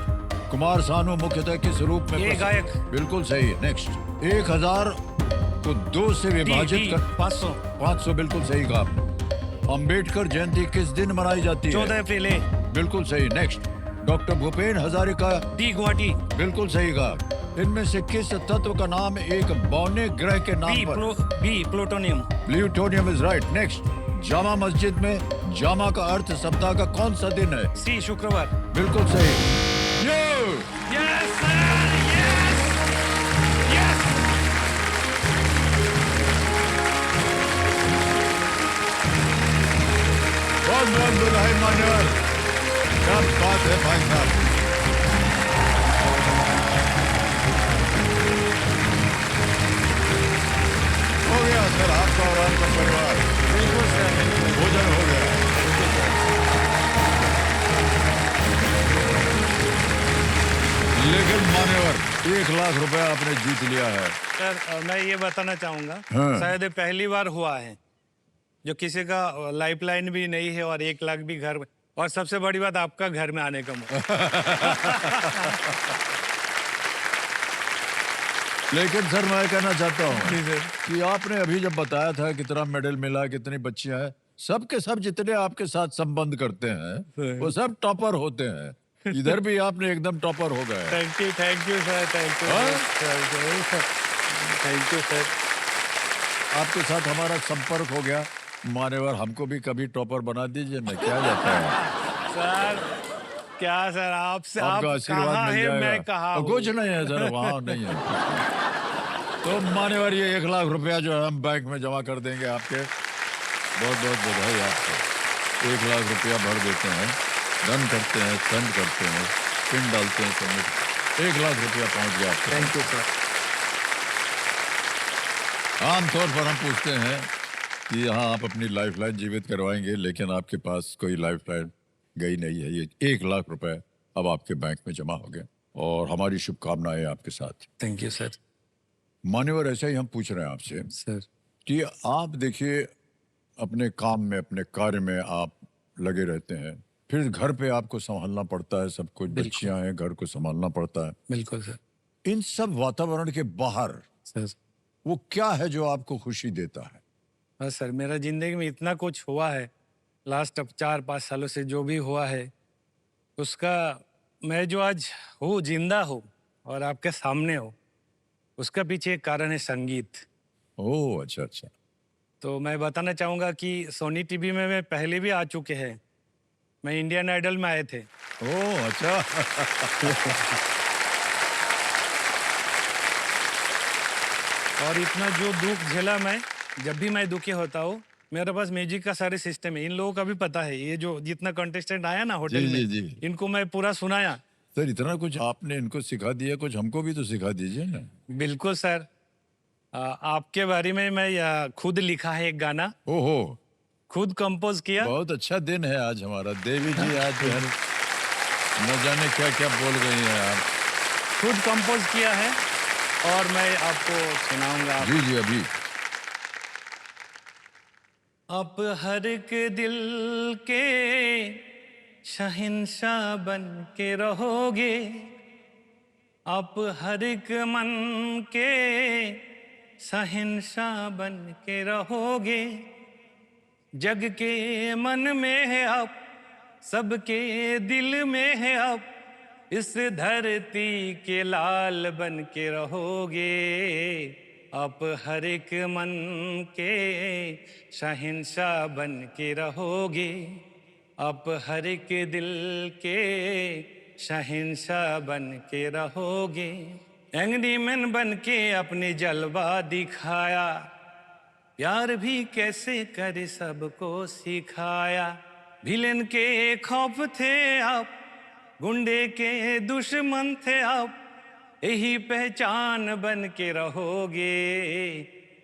Kumar Sanu मुख्यतः किस रूप में? ये गायक। बिल्कुल सही। नेक्स्ट। 1000 को 2 से विभाजित कर 500। 500 बिल्कुल सही कहा आपने। अंबेडकर जयंती किस दिन मनाई जाती है? 14 अप्रैल ए। बिल्कुल सही। Next. Doctor Bhupen Hazarika. D Guwahati. बिल्कुल सही कहा। इनमें से किस तत्व का नाम एक बौने ग्रह के नाम बी पर? B plutonium. Plutonium is right. Next. Jama Masjid में जामा का अर्थ सप्ताह का कौन सा दिन है? सी शुक्रवार। बिल्कुल सही। ये यस सर, यस यस। बहुत बहुत बधाई मान्यवर। क्या बात है भाई साहब। हो गया सर आपका और आपका परिवार, बिल्कुल सर, बिल्कुल। भोजन हो गया। लेकिन मान्यवर 1 लाख रुपया आपने जीत लिया है। सर मैं ये बताना चाहूँगा, हाँ। शायद ये पहली बार हुआ है जो किसी का लाइफलाइन भी नहीं है और 1 लाख भी घर में, और सबसे बड़ी बात आपका घर में आने का मौका। लेकिन सर मैं कहना चाहता हूँ जी सर। कि आपने अभी जब बताया था कितना मेडल मिला, कितनी बच्चियां हैं, सब के सब जितने आपके साथ संबंध करते हैं वो सब टॉपर होते हैं। इधर भी आपने एकदम टॉपर हो गए। Thank you sir, thank you हाँ? Thank you sir. आपके साथ हमारा संपर्क हो गया, मान्यवर हमको भी कभी टॉपर बना दीजिए ना, क्या जाता है। सर क्या सर, आपसे आप आपका आशीर्वाद कहाँ मिल है, जाएगा। मैं कहाँ हूँ? कुछ नहीं है सर, वहाँ नहीं है। तो मान्यवर ये 1 लाख रुपया जो है हम बैंक में जमा कर देंगे आपके। बहुत बहुत बधाई आपको। 1 लाख रुपया भर देते हैं, डन करते हैं, सेंड करते हैं, पिन डालते हैं, सबमिट। 1 लाख रुपया पहुंच गया आपको। Thank you sir. आमतौर पर हम पूछते हैं कि यहाँ आप अपनी लाइफलाइन जीवित करवाएंगे, लेकिन आपके पास कोई लाइफलाइन गई नहीं है। ये 1 लाख रुपए अब आपके बैंक में जमा हो गए और हमारी शुभकामनाएं आपके साथ। Thank you sir. मान्यवर ऐसा ही हम पूछ रहे हैं आपसे सर कि आप देखिए अपने काम में, अपने कार्य में आप लगे रहते हैं, फिर घर पे आपको संभालना पड़ता है, सब कुछ बच्चियां हैं, घर को संभालना पड़ता है। बिल्कुल सर। इन सब वातावरण के बाहर सर वो क्या है जो आपको खुशी देता है? बस सर, मेरा जिंदगी में इतना कुछ हुआ है लास्ट अब 4-5 सालों से, जो भी हुआ है उसका, मैं जो आज हूँ, जिंदा हूँ और आपके सामने हूँ, उसका पीछे एक कारण है संगीत। ओह अच्छा अच्छा। तो मैं बताना चाहूँगा कि सोनी टीवी में मैं पहले भी आ चुके हैं, मैं इंडियन आइडल में आए थे। ओह अच्छा। और इतना जो दुख झेला मैं, जब भी मैं दुखी होता हूँ, मेरे पास म्यूजिक का सारे सिस्टम है। इन लोगों का भी पता है, ये जो जितना कंटेस्टेंट आया ना होटल जी, में, जी, जी। इनको मैं पूरा सुनाया। सर इतना कुछ आपने इनको सिखा दिया, कुछ हमको भी तो सिखा दीजिए ना। बिल्कुल सर। आपके बारे में मैं खुद लिखा है एक गाना, ओहो, खुद कंपोज किया। बहुत अच्छा दिन है आज हमारा। देवी जी आज जो है न जाने क्या क्या बोल गई हैं आप। खुद कंपोज किया है और मैं आपको सुनाऊंगा। जी जी अभी। आप हर एक दिल के शहंशाह बन के रहोगे, आप हर एक मन के शहंशाह बन के रहोगे। जग के मन में है आप, सबके दिल में है आप, इस धरती के लाल बन के रहोगे। आप हर एक मन के शहंशाह बन के रहोगे, आप हर एक दिल के शहंशाह बन के रहोगे। एंग्रीमैन बन के अपने जलवा दिखाया, प्यार भी कैसे करे सबको सिखाया। विलेन के खौफ थे आप, गुंडे के दुश्मन थे आप, यही पहचान बन के रहोगे।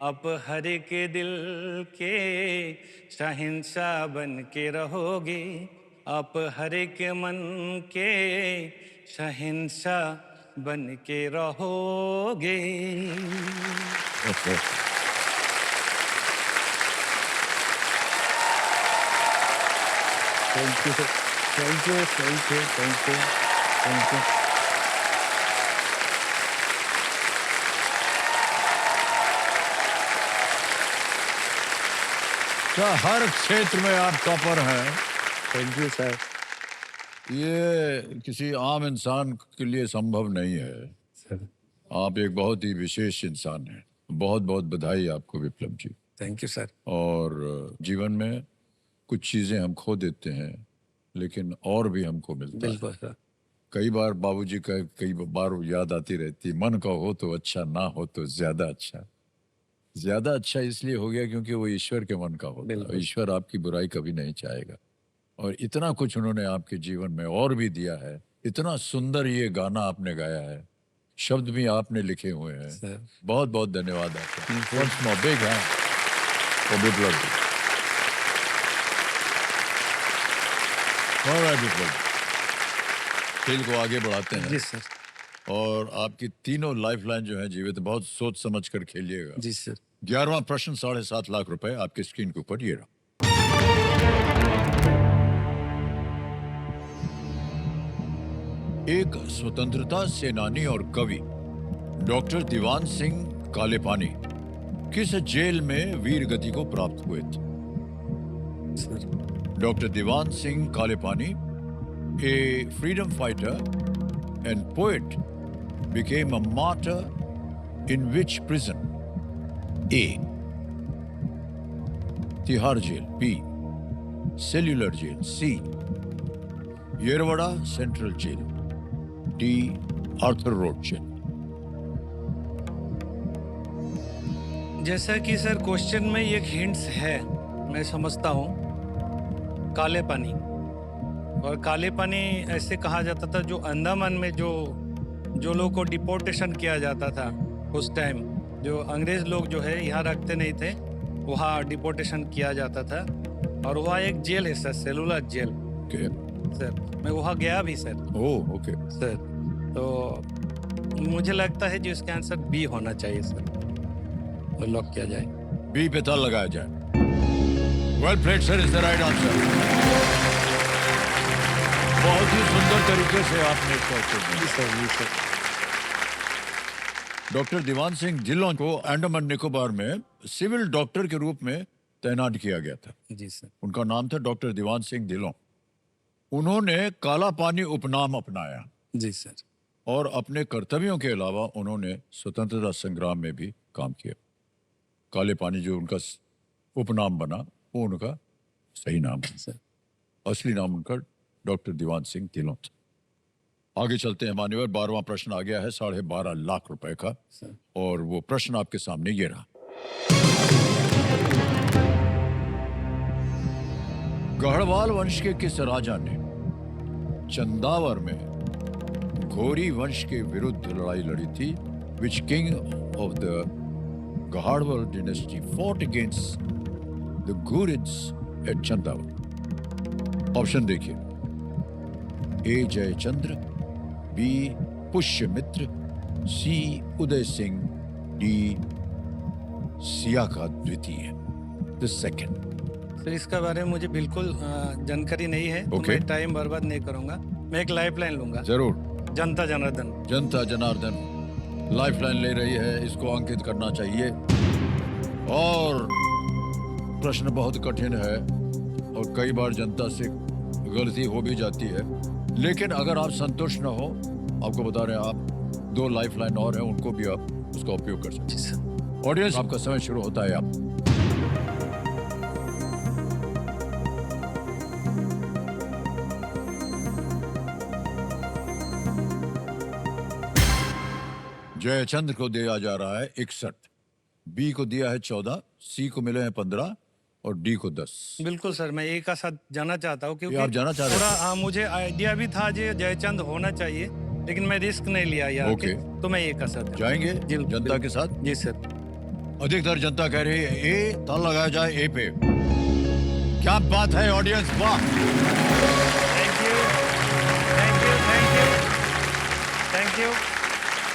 आप हर एक दिल के शहंशाह बन के रहोगे, आप हर एक मन के शहंशाह बन के रहोगे। Thank you, thank you, thank you, thank you, thank you. क्या हर क्षेत्र में आप टॉपर हैं? Thank you sir. ये किसी आम इंसान के लिए संभव नहीं है। सर आप एक बहुत ही विशेष इंसान हैं। बहुत बहुत बधाई आपको Biplab ji. Thank you sir. और जीवन में कुछ चीजें हम खो देते हैं, लेकिन और भी हमको मिलता है। बिल्कुल सर। कई बार बाबूजी का कई बार याद आती रहती, मन का हो तो अच्छा, ना हो तो ज्यादा अच्छा। ज्यादा अच्छा इसलिए हो गया क्योंकि वो ईश्वर के मन का होता है। बिल्कुल। ईश्वर आपकी बुराई कभी नहीं चाहेगा। और इतना कुछ उन्होंने आपके जीवन में और भी दिया है। इतना सुंदर ये गाना आपने गाया है, शब्द भी आपने लिखे हुए हैं। सर बहुत बहुत धन्यवाद आपका। Once more, big hand for Biplab ji. All right, Biplab जी, खेल को आगे बढ़ाते हैं। जी सर। और आपकी तीनों लाइफलाइन जो है जीवित, बहुत सोच समझ कर खेलिएगा। जी सर। 11वां प्रश्न 7.5 लाख रुपए आपकी स्क्रीन के ऊपर ये रहा। एक स्वतंत्रता सेनानी और कवि डॉक्टर दीवान सिंह कालेपानी किस जेल में वीर गति को प्राप्त हुए थे? Sir doctor Diwan Singh Kalepani, a freedom fighter and poet, became a martyr in which prison? A. Tihar jail. B. Cellular jail. C. Yerwada Central Jail. D. Arthur Road Jail. जैसा कि सर क्वेश्चन में एक हिंट्स है, मैं समझता हूँ काले पानी। और काले पानी ऐसे कहा जाता था जो अंडमान में जो लोगों को डिपोर्टेशन किया जाता था उस टाइम, जो अंग्रेज लोग जो है यहाँ रखते नहीं थे, वहाँ डिपोर्टेशन किया जाता था। और वहाँ एक जेल है sir, cellular jail. Okay. Sir मैं वहाँ गया भी सर। Oh, okay. सर तो मुझे लगता है जो इसका आंसर बी होना चाहिए सर, तो लॉक किया जाए। B पे ताल लगाया जाए। Well played, sir. Is the right answer. बहुत ही सुंदर तरीके से आपने इसका उत्तर दिया। जी सर, जी सर। डॉक्टर दीवान सिंह ढिल्लों को अंडमान निकोबार में सिविल डॉक्टर के रूप में तैनात किया गया था। जी सर। उनका नाम था डॉक्टर दीवान सिंह ढिल्लों। उन्होंने काला पानी उपनाम अपनाया जी सर। और अपने कर्तव्यों के अलावा उन्होंने स्वतंत्रता संग्राम में भी काम किया। काले पानी जो उनका उपनाम बना, वो उनका सही नाम है। सर असली नाम उनका डॉक्टर दीवान सिंह ढिल्लों था। आगे चलते हैं मान्यवर। 12वां प्रश्न आ गया है 12.5 लाख रुपए का, सर। और वो प्रश्न आपके सामने ये रहा। गढ़वाल वंश के किस राजा ने चंदावर में घोरी वंश के विरुद्ध लड़ाई लड़ी थी? Which king of the Gahadwal dynasty fought against the Ghurids at Chandavar? Option देखिए। ए जयचंद्र, बी पुष्यमित्र, सी उदय सिंह, डी सियाका द्वितीय, द सेकंड। सर इसका बारे में मुझे बिल्कुल जानकारी नहीं है, तो Okay. मैं टाइम बर्बाद नहीं करूंगा। मैं एक लाइफ लाइन लूंगा। जरूर। जनता जनार्दन। जनता जनार्दन लाइफलाइन ले रही है, इसको अंकित करना चाहिए। और प्रश्न बहुत कठिन है और कई बार जनता से गलती हो भी जाती है, लेकिन अगर आप संतुष्ट न हो, आपको बता रहे हैं आप 2 लाइफलाइन और हैं, उनको भी आप उसका उपयोग कर सकते हैं। ऑडियंस, आपका समय शुरू होता है। आप जयचंद्र को दिया जा रहा है 61, बी को दिया है 14, सी को मिले हैं 15 और डी को 10। बिल्कुल सर, मैं एक का साथ जाना चाहता हूँ, क्योंकि ये आप जाना चाह रहे हैं? थोड़ा मुझे आइडिया भी था जो जयचंद होना चाहिए, लेकिन मैं रिस्क नहीं लिया यार। Okay. तो मैं एक का साथ जाएंगे जी, जनता के साथ। जी सर। अधिकतर जनता कह रही है ए, ताल लगाया जाए ए पे। क्या बात है ऑडियंस, वाह। Thank you, thank you, thank you, thank you,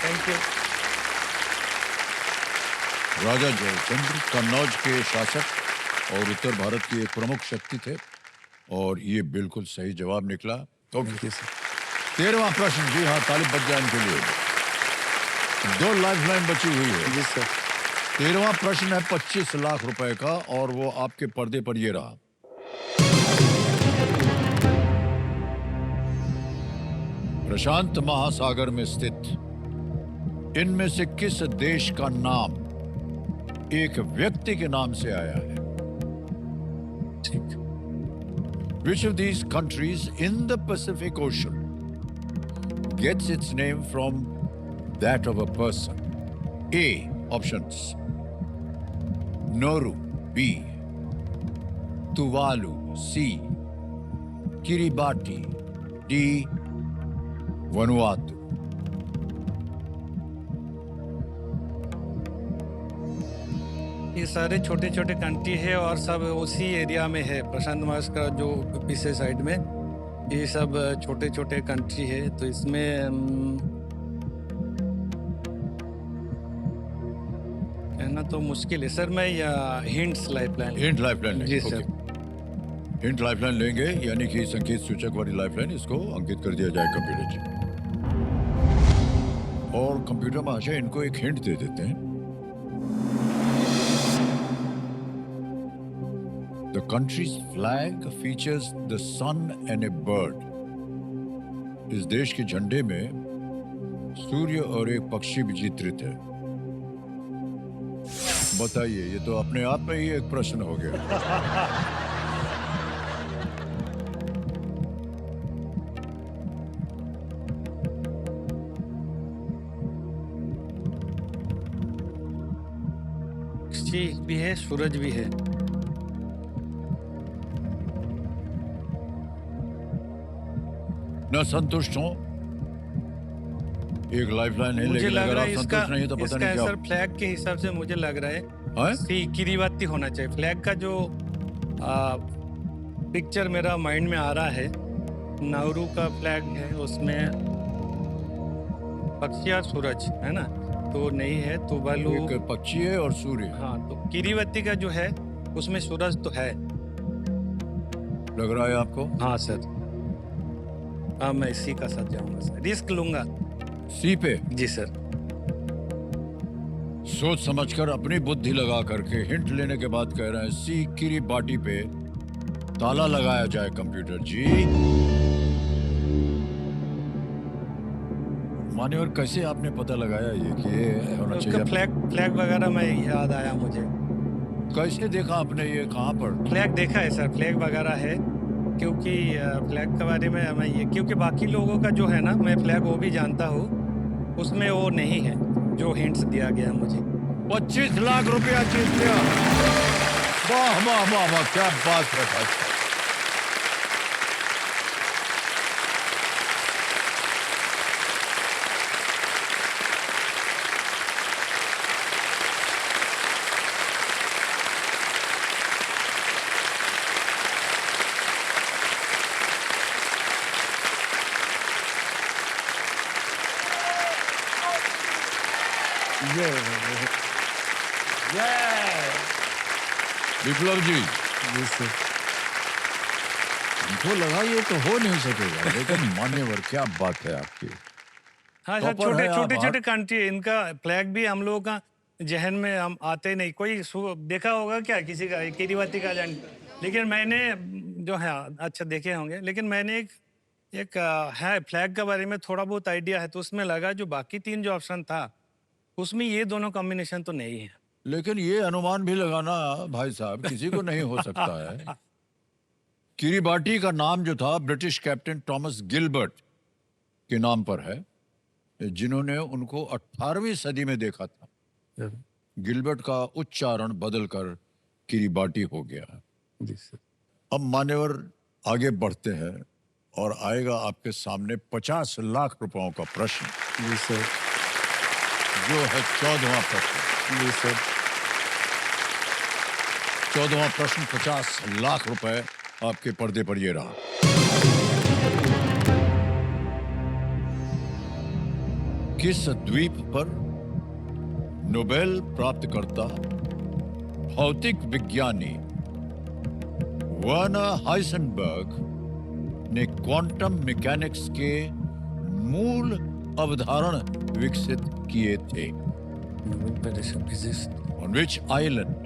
thank you. राजा जयचंद्र कन्नौज के शासक और उत्तर भारत की एक प्रमुख शक्ति थे, और ये बिल्कुल सही जवाब निकला। तो 13वां प्रश्न, जी हाँ, तालिब बच जाए इनके लिए। 2 लाइफलाइन बची हुई है। जी सर। 13वां प्रश्न है 25 लाख रुपए का, और वो आपके पर्दे पर ये रहा। प्रशांत महासागर में स्थित इनमें से किस देश का नाम एक व्यक्ति के नाम से आया है? ठीक। Which of these countries in the Pacific Ocean gets its name from that of a person? A. Options: Nauru, B. Tuvalu, C. किरिबाटी, D Vanuatu. ये सारे छोटे छोटे कंट्री है और सब उसी एरिया में है, प्रशांत महासागर का जो पीछे साइड में ये सब छोटे छोटे कंट्री है। तो इसमें कहना तो मुश्किल है सर। मैं या हिंट्स लाइफलाइन हिंट लाइफलाइन जी लेंगे। सर। ओके। हिंट लाइफलाइन लेंगे, यानी कि संकेत सूचक वाली लाइफलाइन, इसको अंकित कर दिया जाए कंप्यूटर जी। और कंप्यूटर महाशय इनको एक हिंट दे देते हैं। The country's flag features the sun and a bird. इस देश के झंडे में सूर्य और एक पक्षी भी चित्रित है। बताइए, ये तो अपने आप में ही एक प्रश्न हो गया। पक्षी भी है, सूरज भी है। न संतुष्ट हो, एक लाइफलाइन है, मुझे लेकिन लग अगर रहा आप है संतुष्ट नहीं है तो पता इसका नहीं क्या आंसर फ्लैग के हिसाब से मुझे लग रहा है है? सी किरीबाती होना चाहिए। फ्लैग का जो पिक्चर मेरा माइंड में आ रहा है, नाउरू का फ्लैग है, उसमें पक्षी और सूरज है ना, तो नहीं है। तुवालू एक पक्षी है और सूर्य है। हाँ, तो किरीबाती का जो है उसमें सूरज तो है। लग रहा है आपको? हाँ सर, हाँ मैं इसी का साथ जाऊंगा सर, रिस्क लूंगा। सी पे जी सर। सोच समझकर अपनी बुद्धि लगा करके हिंट लेने के बाद कह रहे हैं सी किरीबाटी पे ताला लगाया जाए कंप्यूटर जी। मान्यवर, कैसे आपने पता लगाया ये कि ये होना उसका चाहिए? फ्लैग वगैरह मैं याद आया मुझे। कैसे देखा आपने, ये कहाँ पर? फ्लैग देखा है सर, फ्लैग वगैरह है, क्योंकि फ्लैग के बारे में मैं ये, क्योंकि बाकी लोगों का जो है ना, मैं फ्लैग वो भी जानता हूँ, उसमें वो नहीं है जो हिंट्स दिया गया मुझे। 25 लाख रुपया जीत लिया। वाह वाह वाह वाह, क्या बात है भाई। विप्लव जी, हमको लगा ये तो हो नहीं सकेगा, लेकिन मान्यवर क्या बात है आपकी। हाँ सर, टॉपर है आप, छोटे छोटे कंट्री है, इनका फ्लैग भी हम लोगों का जहन में हम आते नहीं। कोई देखा होगा क्या किसी का किरीबाती का लेकिन मैंने जो है, अच्छा देखे होंगे, लेकिन मैंने एक है फ्लैग के बारे में थोड़ा बहुत आइडिया है, तो उसमें लगा जो बाकी तीन जो ऑप्शन था उसमें ये दोनों कॉम्बिनेशन तो नहीं है। लेकिन ये अनुमान भी लगाना भाई साहब किसी को नहीं हो सकता है। किरीबाटी का नाम जो था ब्रिटिश कैप्टन थॉमस गिलबर्ट के नाम पर है, जिन्होंने उनको 18वीं सदी में देखा था। गिलबर्ट का उच्चारण बदलकर किरीबाटी हो गया। जी सर। अब मान्यवर आगे बढ़ते हैं और आएगा आपके सामने 50 लाख रुपयों का प्रश्न, जी सर। जो है 14वां प्रश्न। जी सर। 14वां प्रश्न, 50 लाख रुपए आपके पर्दे पर ये रहा। किस द्वीप पर नोबेल प्राप्तकर्ता भौतिक विज्ञानी वर्नर हाइसेनबर्ग ने क्वांटम मैकेनिक्स के मूल अवधारण विकसित किए थे? On which island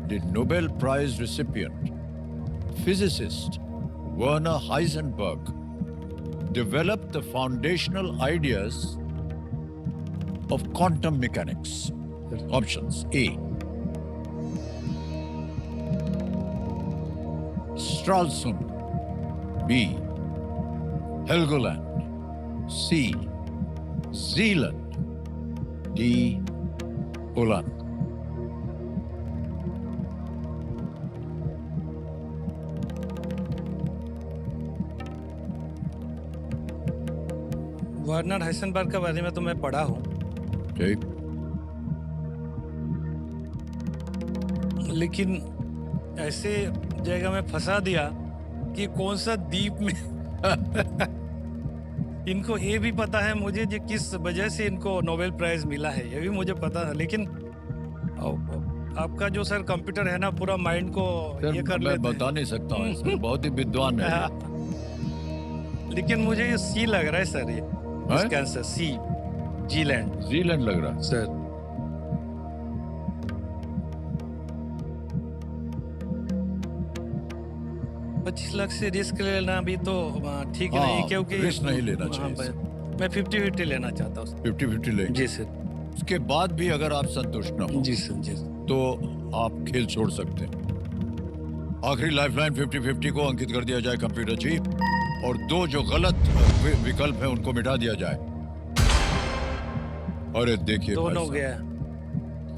did Nobel Prize recipient, physicist Werner Heisenberg develop the foundational ideas of quantum mechanics? Options: A, Stralsund; B, Helgoland; C, Zealand; D, Holland. Werner Heisenberg के बारे में तो मैं पढ़ा हूँ, ठीक। लेकिन ऐसे जगह में फंसा दिया कि कौन सा द्वीप में इनको ये भी पता है मुझे कि किस वजह से इनको नोबेल प्राइज मिला है, ये भी मुझे पता है। लेकिन आपका जो सर कंप्यूटर है ना, पूरा माइंड को सर, ये कर मैं लेते बता नहीं सकता हूँ सर, बहुत ही विद्वान है। हैं। लेकिन मुझे ये सी लग रहा है सर, ये हैं? इसका आंसर सी, जीलैंड जीलैंड लग रहा है। सर। 25 लाख से रिस्क लेना भी तो ठीक हाँ, नहीं, क्योंकि रिस्क नहीं लेना चाहिए हाँ, मैं 50-50 लेना चाहता हूँ 50-50 ले। जी सर। उसके बाद भी अगर आप संतुष्ट न हो जी सर, जी सर। तो आप खेल छोड़ सकते हैं। आखिरी लाइफलाइन 50-50 को अंकित कर दिया जाए कंप्यूटर चीफ, और 2 जो गलत विकल्प है उनको मिटा दिया जाए। अरे देखिए भाई दोनों साहब, गया।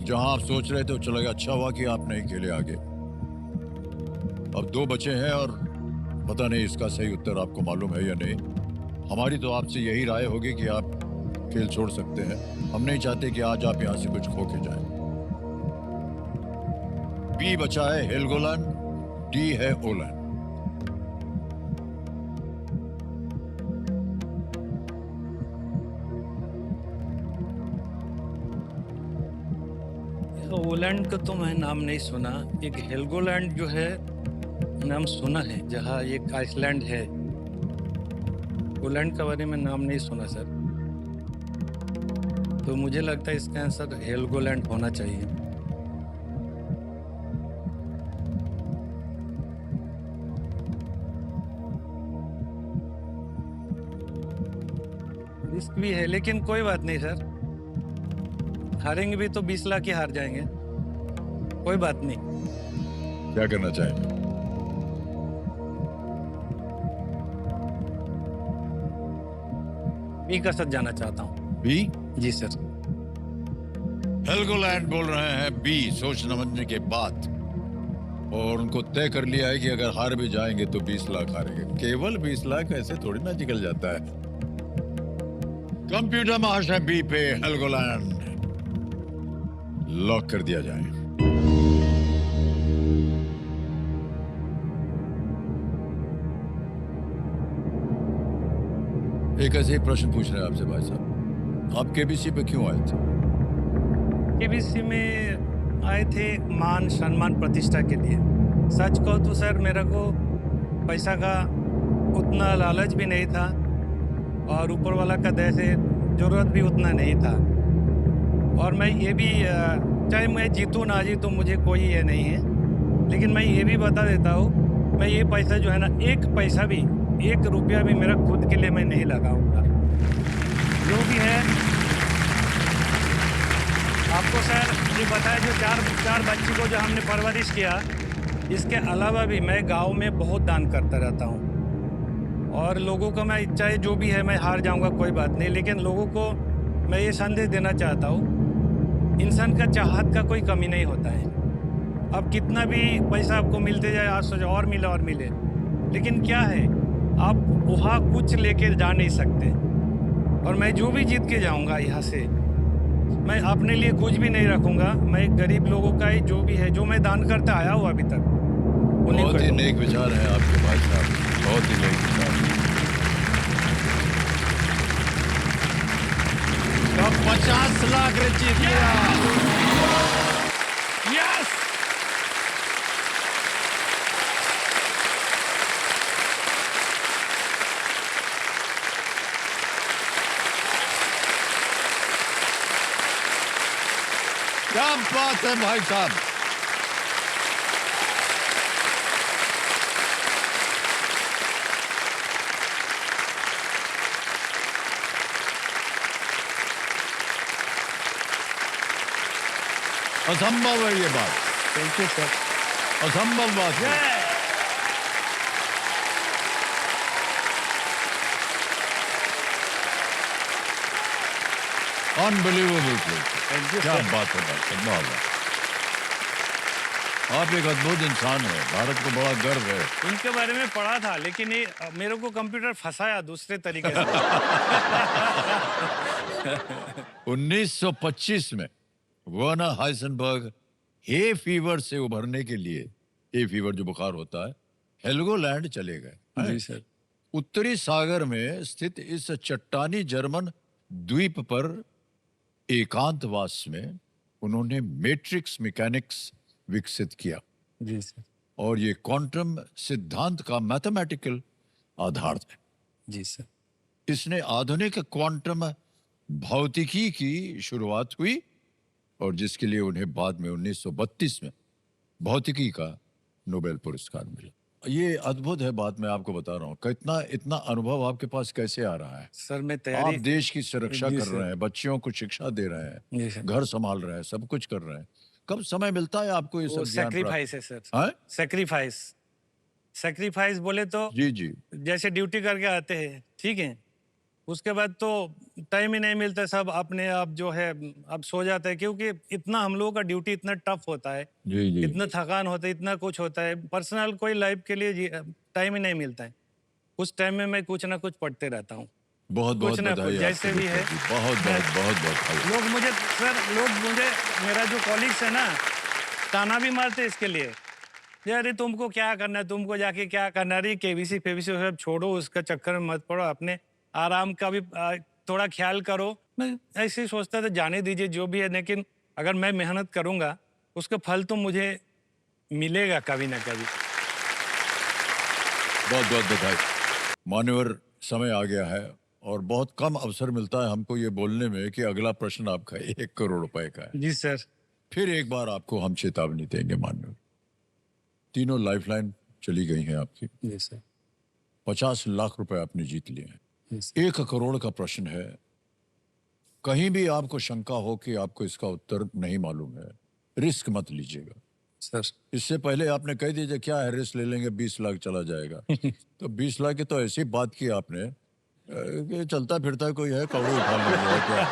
जहां आप सोच रहे थे वो चला गया। अच्छा हुआ कि आप नहीं खेले आगे। अब 2 बचे हैं और पता नहीं इसका सही उत्तर आपको मालूम है या नहीं। हमारी तो आपसे यही राय होगी कि आप खेल छोड़ सकते हैं। हम नहीं चाहते कि आज आप यहां से कुछ खो के जाएं। बी बचा है हेलगोलैंड, डी है ओलैंड। ओलैंड का तो मैं नाम नहीं सुना। एक हेलगोलैंड जो है नाम सुना है, जहाँ एक आइसलैंड है। ओलैंड के बारे में नाम नहीं सुना सर, तो मुझे लगता है इसका आंसर हेलगोलैंड होना चाहिए। रिस्क भी है, लेकिन कोई बात नहीं सर, हारेंगे भी तो 20 लाख ही हार जाएंगे, कोई बात नहीं। क्या करना चाहेंगे? बी का साथ जाना चाहता हूँ। बी? जी सर। हेलगोलैंड बोल रहे हैं बी, सोच समझने के बाद। और उनको तय कर लिया है कि अगर हार भी जाएंगे तो 20 लाख हारेंगे। केवल 20 लाख ऐसे थोड़ी ना निकल जाता है। कंप्यूटर महाशय बी पे हेलगोलैंड लॉक कर दिया जाए। एक ऐसे ही प्रश्न पूछ रहे हैं आपसे भाई साहब, आप केबीसी पे क्यों आए थे? केबीसी में आए थे मान सम्मान प्रतिष्ठा के लिए। सच कहो तो सर, मेरे को पैसा का उतना लालच भी नहीं था, और ऊपर वाला का दया से जरूरत भी उतना नहीं था। और मैं ये भी चाहे मैं जीतूँ ना जीतूँ, मुझे कोई ये नहीं है, लेकिन मैं ये भी बता देता हूँ, मैं ये पैसा जो है ना, 1 पैसा भी, 1 रुपया भी मेरा खुद के लिए मैं नहीं लगाऊंगा। जो भी है आपको सर ये बताया, जो चार बच्ची को जो हमने परवरिश किया, इसके अलावा भी मैं गांव में बहुत दान करता रहता हूं। और लोगों का मैं, चाहे जो भी है, मैं हार जाऊंगा कोई बात नहीं, लेकिन लोगों को मैं ये संदेश देना चाहता हूं, इंसान का चाहत का कोई कमी नहीं होता है। अब कितना भी पैसा आपको मिलते जाए, आज सोचो और मिले, लेकिन क्या है, आप वहाँ कुछ लेके जा नहीं सकते। और मैं जो भी जीत के जाऊंगा यहाँ से, मैं अपने लिए कुछ भी नहीं रखूंगा। मैं गरीब लोगों का ही जो भी है, जो मैं दान करता आया हूँ अभी तक, उन्हीं बहुत को ही दूंगा। नेक विचार है आपके भाई साहब, बहुत ही नेक विचार। तो 50 लाख जीत लिया। यस! क्या बात है भाई साहब। असंभव है ये बात, थैंक यू सर। असंभव बात है। अनबिलीवेबल। थैंक यू क्या सर। बात है भाई साहब, वाह वाह। आप एक अद्भुत इंसान है, भारत को बड़ा गर्व है। उनके बारे में पढ़ा था, लेकिन ये मेरे को कंप्यूटर फंसाया दूसरे तरीके से। 1925 में वर्नर हाइसेनबर्ग हे फीवर से उभरने के लिए, हे फीवर जो बुखार होता है, हेल्गोलैंड चले गए। जी सर। उत्तरी सागर में स्थित इस चट्टानी जर्मन द्वीप पर एकांतवास में उन्होंने मैट्रिक्स मैकेनिक्स विकसित किया जी सर। और ये क्वांटम सिद्धांत का मैथमेटिकल आधार है। जी सर। इसने आधुनिक क्वांटम भौतिकी की शुरुआत हुई और जिसके लिए उन्हें बाद में 1932 में भौतिकी का नोबेल पुरस्कार मिला। ये अद्भुत है बात, मैं आपको बता रहा हूँ। कितना इतना अनुभव आपके पास कैसे आ रहा है? सर मैं आप तैयारी। देश की सुरक्षा जी कर सर। रहे हैं, बच्चियों को शिक्षा दे रहे जी हैं, सर। घर संभाल रहे हैं, सब कुछ कर रहे हैं। कब समय मिलता है आपको ये वो सब ज्ञान प्राप्त? सेक्रीफाइस है सर। हाँ? सेक्रीफाइस। सेक्रीफाइस बोले तो जी जी। जैसे ड्यूटी करके आते हैं, ठीक है, उसके बाद तो टाइम ही नहीं मिलता, सब अपने आप जो है अब सो जाता है, क्योंकि इतना हम लोगों का ड्यूटी इतना टफ होता है, जी जी। इतना थकान होता है, इतना कुछ होता है, पर्सनल कोई लाइफ के लिए टाइम ही नहीं मिलता है। उस टाइम में मैं कुछ ना कुछ पढ़ते रहता हूँ, बहुत बहुत कुछ ना बधाई कुछ जैसे आपको भी है। जी। बहुत बहुत बहुत बहुत बधाई। लोग मुझे सर, मेरा जो कॉलीग्स है ना, ताना भी मारते हैं इसके लिए, अरे तुमको क्या करना है, तुमको जाके क्या करना है, केबीसी फेबीसी सब छोड़ो, उसका चक्कर में मत पड़ो, अपने आराम का भी थोड़ा ख्याल करो। मैं ऐसे ही सोचता था, जाने दीजिए जो भी है, लेकिन अगर मैं मेहनत करूंगा उसका फल तो मुझे मिलेगा कभी ना कभी। बहुत बहुत बधाई। मान्यवर, समय आ गया है और बहुत कम अवसर मिलता है हमको ये बोलने में कि अगला प्रश्न आपका 1 करोड़ रुपए का है। जी सर। फिर एक बार आपको हम चेतावनी देंगे मान्यवर। तीनों लाइफलाइन चली गई हैं आपकी। जी सर। 50 लाख रुपए आपने जीत लिए हैं। जी सर। 1 करोड़ का प्रश्न है। कहीं भी आपको शंका हो कि आपको इसका उत्तर नहीं मालूम है, रिस्क मत लीजिएगा। सर इससे पहले आपने कह दीजिए क्या है, रिस्क ले लेंगे, 20 लाख चला जाएगा। तो 20 लाख की तो ऐसी बात की आपने कि चलता फिरता कोई है, कौड़े उठा लेंगे क्या?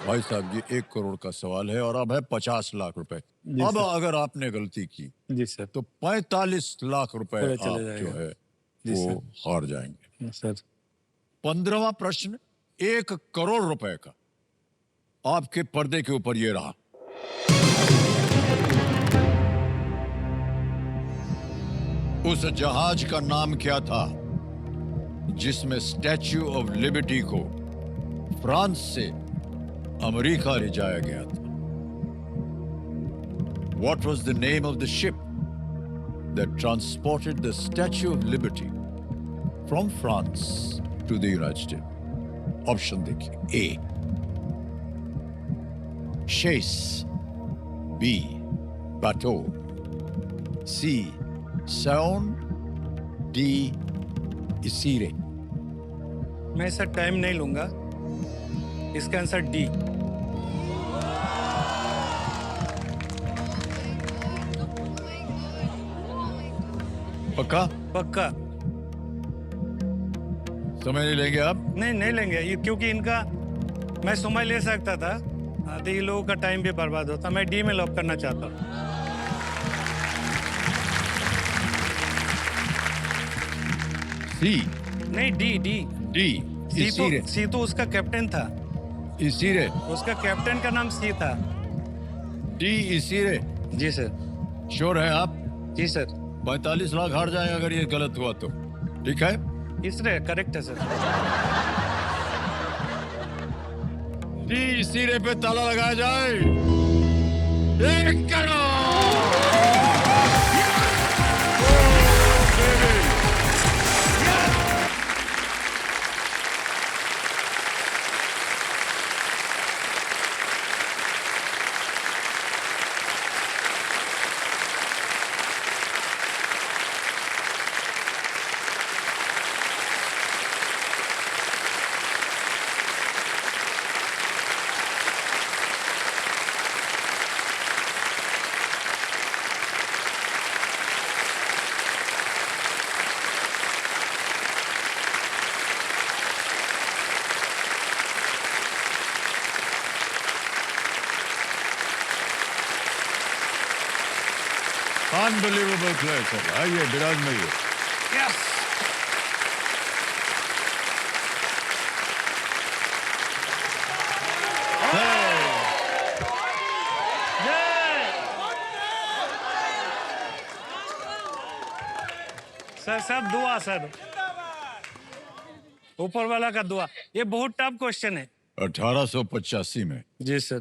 भाई साहब, ये 1 करोड़ का सवाल है और अब है 50 लाख रुपए। जी अब सर। अगर आपने गलती की जी सर। तो 45 लाख रुपए पूरा आप चला जो जाएगा। है जी वो सर। हार जाएंगे। सर 15वां प्रश्न 1 करोड़ रुपए का आपके पर्दे के ऊपर ये रहा। उस जहाज का नाम क्या था जिसमें स्टैच्यू ऑफ लिबर्टी को फ्रांस से अमेरिका ले जाया गया था? What was the name of the ship that transported the Statue of Liberty from France to the United States? Option देखिए। A. Chase, B. Bateau, C. Saon, D. Isire। मैं सर टाइम नहीं लूंगा, इसका आंसर डी। पक्का? पक्का। समय नहीं लेंगे आप? नहीं लेंगे ये, क्योंकि इनका मैं समय ले सकता था, तो ये लोगों का टाइम भी बर्बाद होता। मैं डी में लॉक करना चाहता हूँ। सी? नहीं, डी डी। डी? इसीरे? सी तो उसका कैप्टन था, इसीरे? उसका कैप्टन का नाम सी था। डी इसीरे? जी सर। श्योर है आप? जी सर। 45 लाख हार जाएगा अगर ये गलत हुआ तो। ठीक है? इसरे करेक्ट है सर। डी इसीरे पे ताला लगाया जाए। 1 करोड़! Unbelievable play sir. आइए विराजमैया। यस। सर सब दुआ सर, ऊपर वाला का दुआ। ये बहुत टफ क्वेश्चन है। 1885 में जी सर।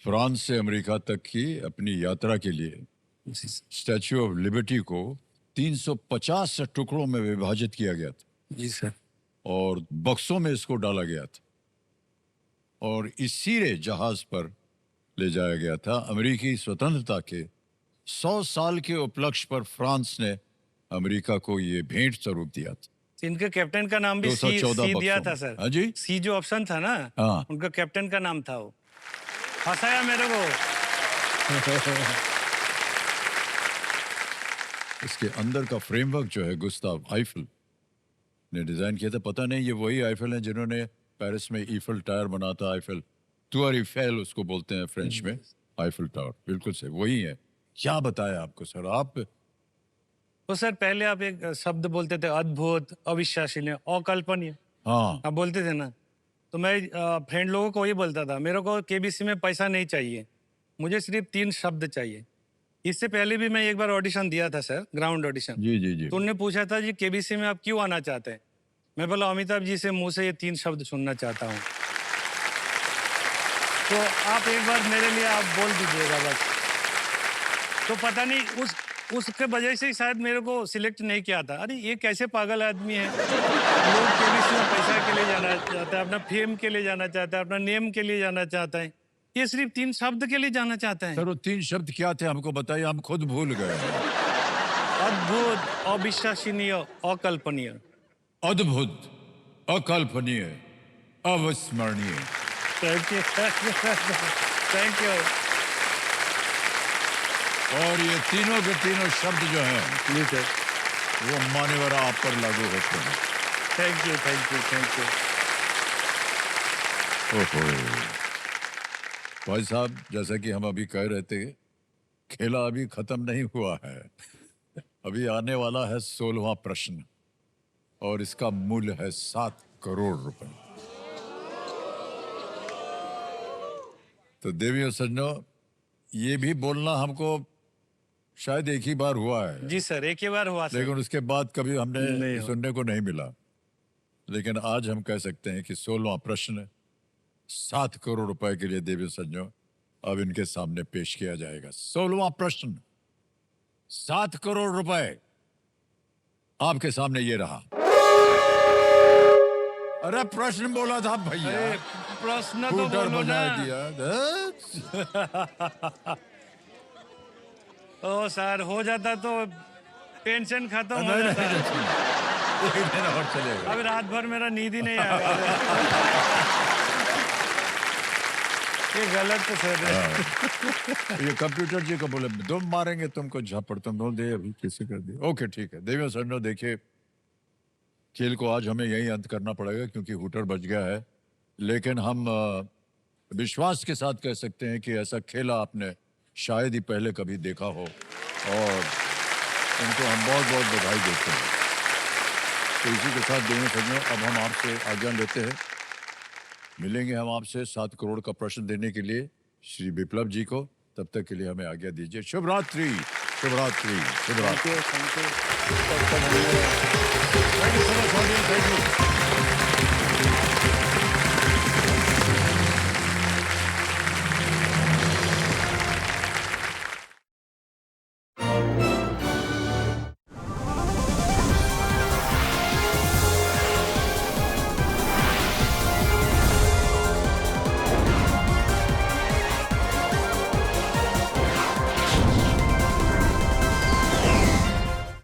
फ्रांस से अमेरिका तक की अपनी यात्रा के लिए जी सर। स्टैच्यू ऑफ लिबर्टी को 350 टुकड़ों में विभाजित किया गया था जी सर। और बक्सों में इसको डाला गया था और इसी जहाज पर ले जाया गया था। अमेरिकी स्वतंत्रता के 100 साल के उपलक्ष्य पर फ्रांस ने अमेरिका को ये भेंट स्वरूप दिया था। इनके कैप्टन का नाम भी 214 सी दिया बक्सों था में। सर। हाँ जी। सी जो ऑप्शन था ना, हाँ। उनका कैप्टन का नाम था वो। हंसाया मेरे को। इसके अंदर का फ्रेमवर्क जो है गुस्ताव आइफल ने डिजाइन किया था। पता नहीं ये वही आइफल हैं जिन्होंने पेरिस में ईफल टावर बना था। आइफल टूर ईफेल उसको बोलते हैं फ्रेंच में, आइफल टावर। बिल्कुल से वही है। क्या बताया आपको सर आप? तो सर पहले आप एक शब्द बोलते थे, अद्भुत, अविश्वसनीय, अकल्पनीय। हाँ आप बोलते थे ना, तो मैं फ्रेंड लोगों को ये बोलता था, मेरे को केबीसी में पैसा नहीं चाहिए, मुझे सिर्फ 3 शब्द चाहिए। इससे पहले भी मैं एक बार ऑडिशन दिया था सर, ग्राउंड ऑडिशन। जी जी जी। तो उन्होंने पूछा था जी केबीसी में आप क्यों आना चाहते हैं? मैं बोला अमिताभ जी से मुंह से ये 3 शब्द सुनना चाहता हूँ। तो आप एक बार मेरे लिए आप बोल दीजिएगा बस। तो पता नहीं उसके वजह से ही शायद मेरे को सिलेक्ट नहीं किया था। अरे ये कैसे पागल आदमी है, लोग केबीसी में पैसा के लिए जाना चाहता है, अपना फेम के लिए जाना चाहता है, अपना नेम के लिए जाना चाहता है, ये सिर्फ 3 शब्द के लिए जाना चाहता है। सर वो 3 शब्द क्या थे हमको बताइए, हम खुद भूल गए। अद्भुत, अविश्वसनीय, अकल्पनीय। अद्भुत, अकल्पनीय, अविस्मरणीय। Thank you thank you. और ये तीनों के तीनों शब्द जो हैं जी सर। वो मान्यवर आप पर लागू होते हैं। Thank you thank you thank you. ओहो भाई साहब, जैसा कि हम अभी कह रहे थे, खेला अभी खत्म नहीं हुआ है। अभी आने वाला है 16वां प्रश्न और इसका मूल्य है 7 करोड़ रुपए। तो देवियों सज्जनों, ये भी बोलना हमको शायद एक ही बार हुआ है। जी सर, एक ही बार हुआ सर। लेकिन उसके बाद कभी हमने नहीं हुआ। सुनने को नहीं मिला। लेकिन आज हम कह सकते हैं कि 16वां प्रश्न 7 करोड़ रुपए के लिए देवी सज्जनों अब इनके सामने पेश किया जाएगा। 16वां प्रश्न 7 करोड़ रुपए आपके सामने ये रहा। अरे प्रश्न बोला था भैया, अरे प्रश्न तो स्कूटर बोलो बजा ना। दिया। ओ सर, हो जाता तो टेंशन खत्म हो नहीं, जाता। नहीं, एक दिन और चलेगा। अब रात भर मेरा नींद ही नहीं आएगा। ये गलत तो सर है। ये कंप्यूटर जी को बोले तुम मारेंगे तुमको झापड़, तुम बोल दे अभी किसी कर दिया। ओके ठीक है देवियों सज्जनों, देखिए खेल को आज हमें यही अंत करना पड़ेगा क्योंकि हुटर बज गया है। लेकिन हम विश्वास के साथ कह सकते हैं कि ऐसा खेला आपने शायद ही पहले कभी देखा हो और उनको हम बहुत बहुत बधाई देते हैं। तो इसी के साथ देवियों सज्जनों अब हम आपसे आज्ञा लेते हैं। मिलेंगे हम आपसे 7 करोड़ का प्रश्न देने के लिए श्री विप्लव जी को। तब तक के लिए हमें आज्ञा दीजिए। शुभ रात्रि, शुभ रात्रि, शुभ रात्रि। Thank you. Thank you so much, audience. Thank you.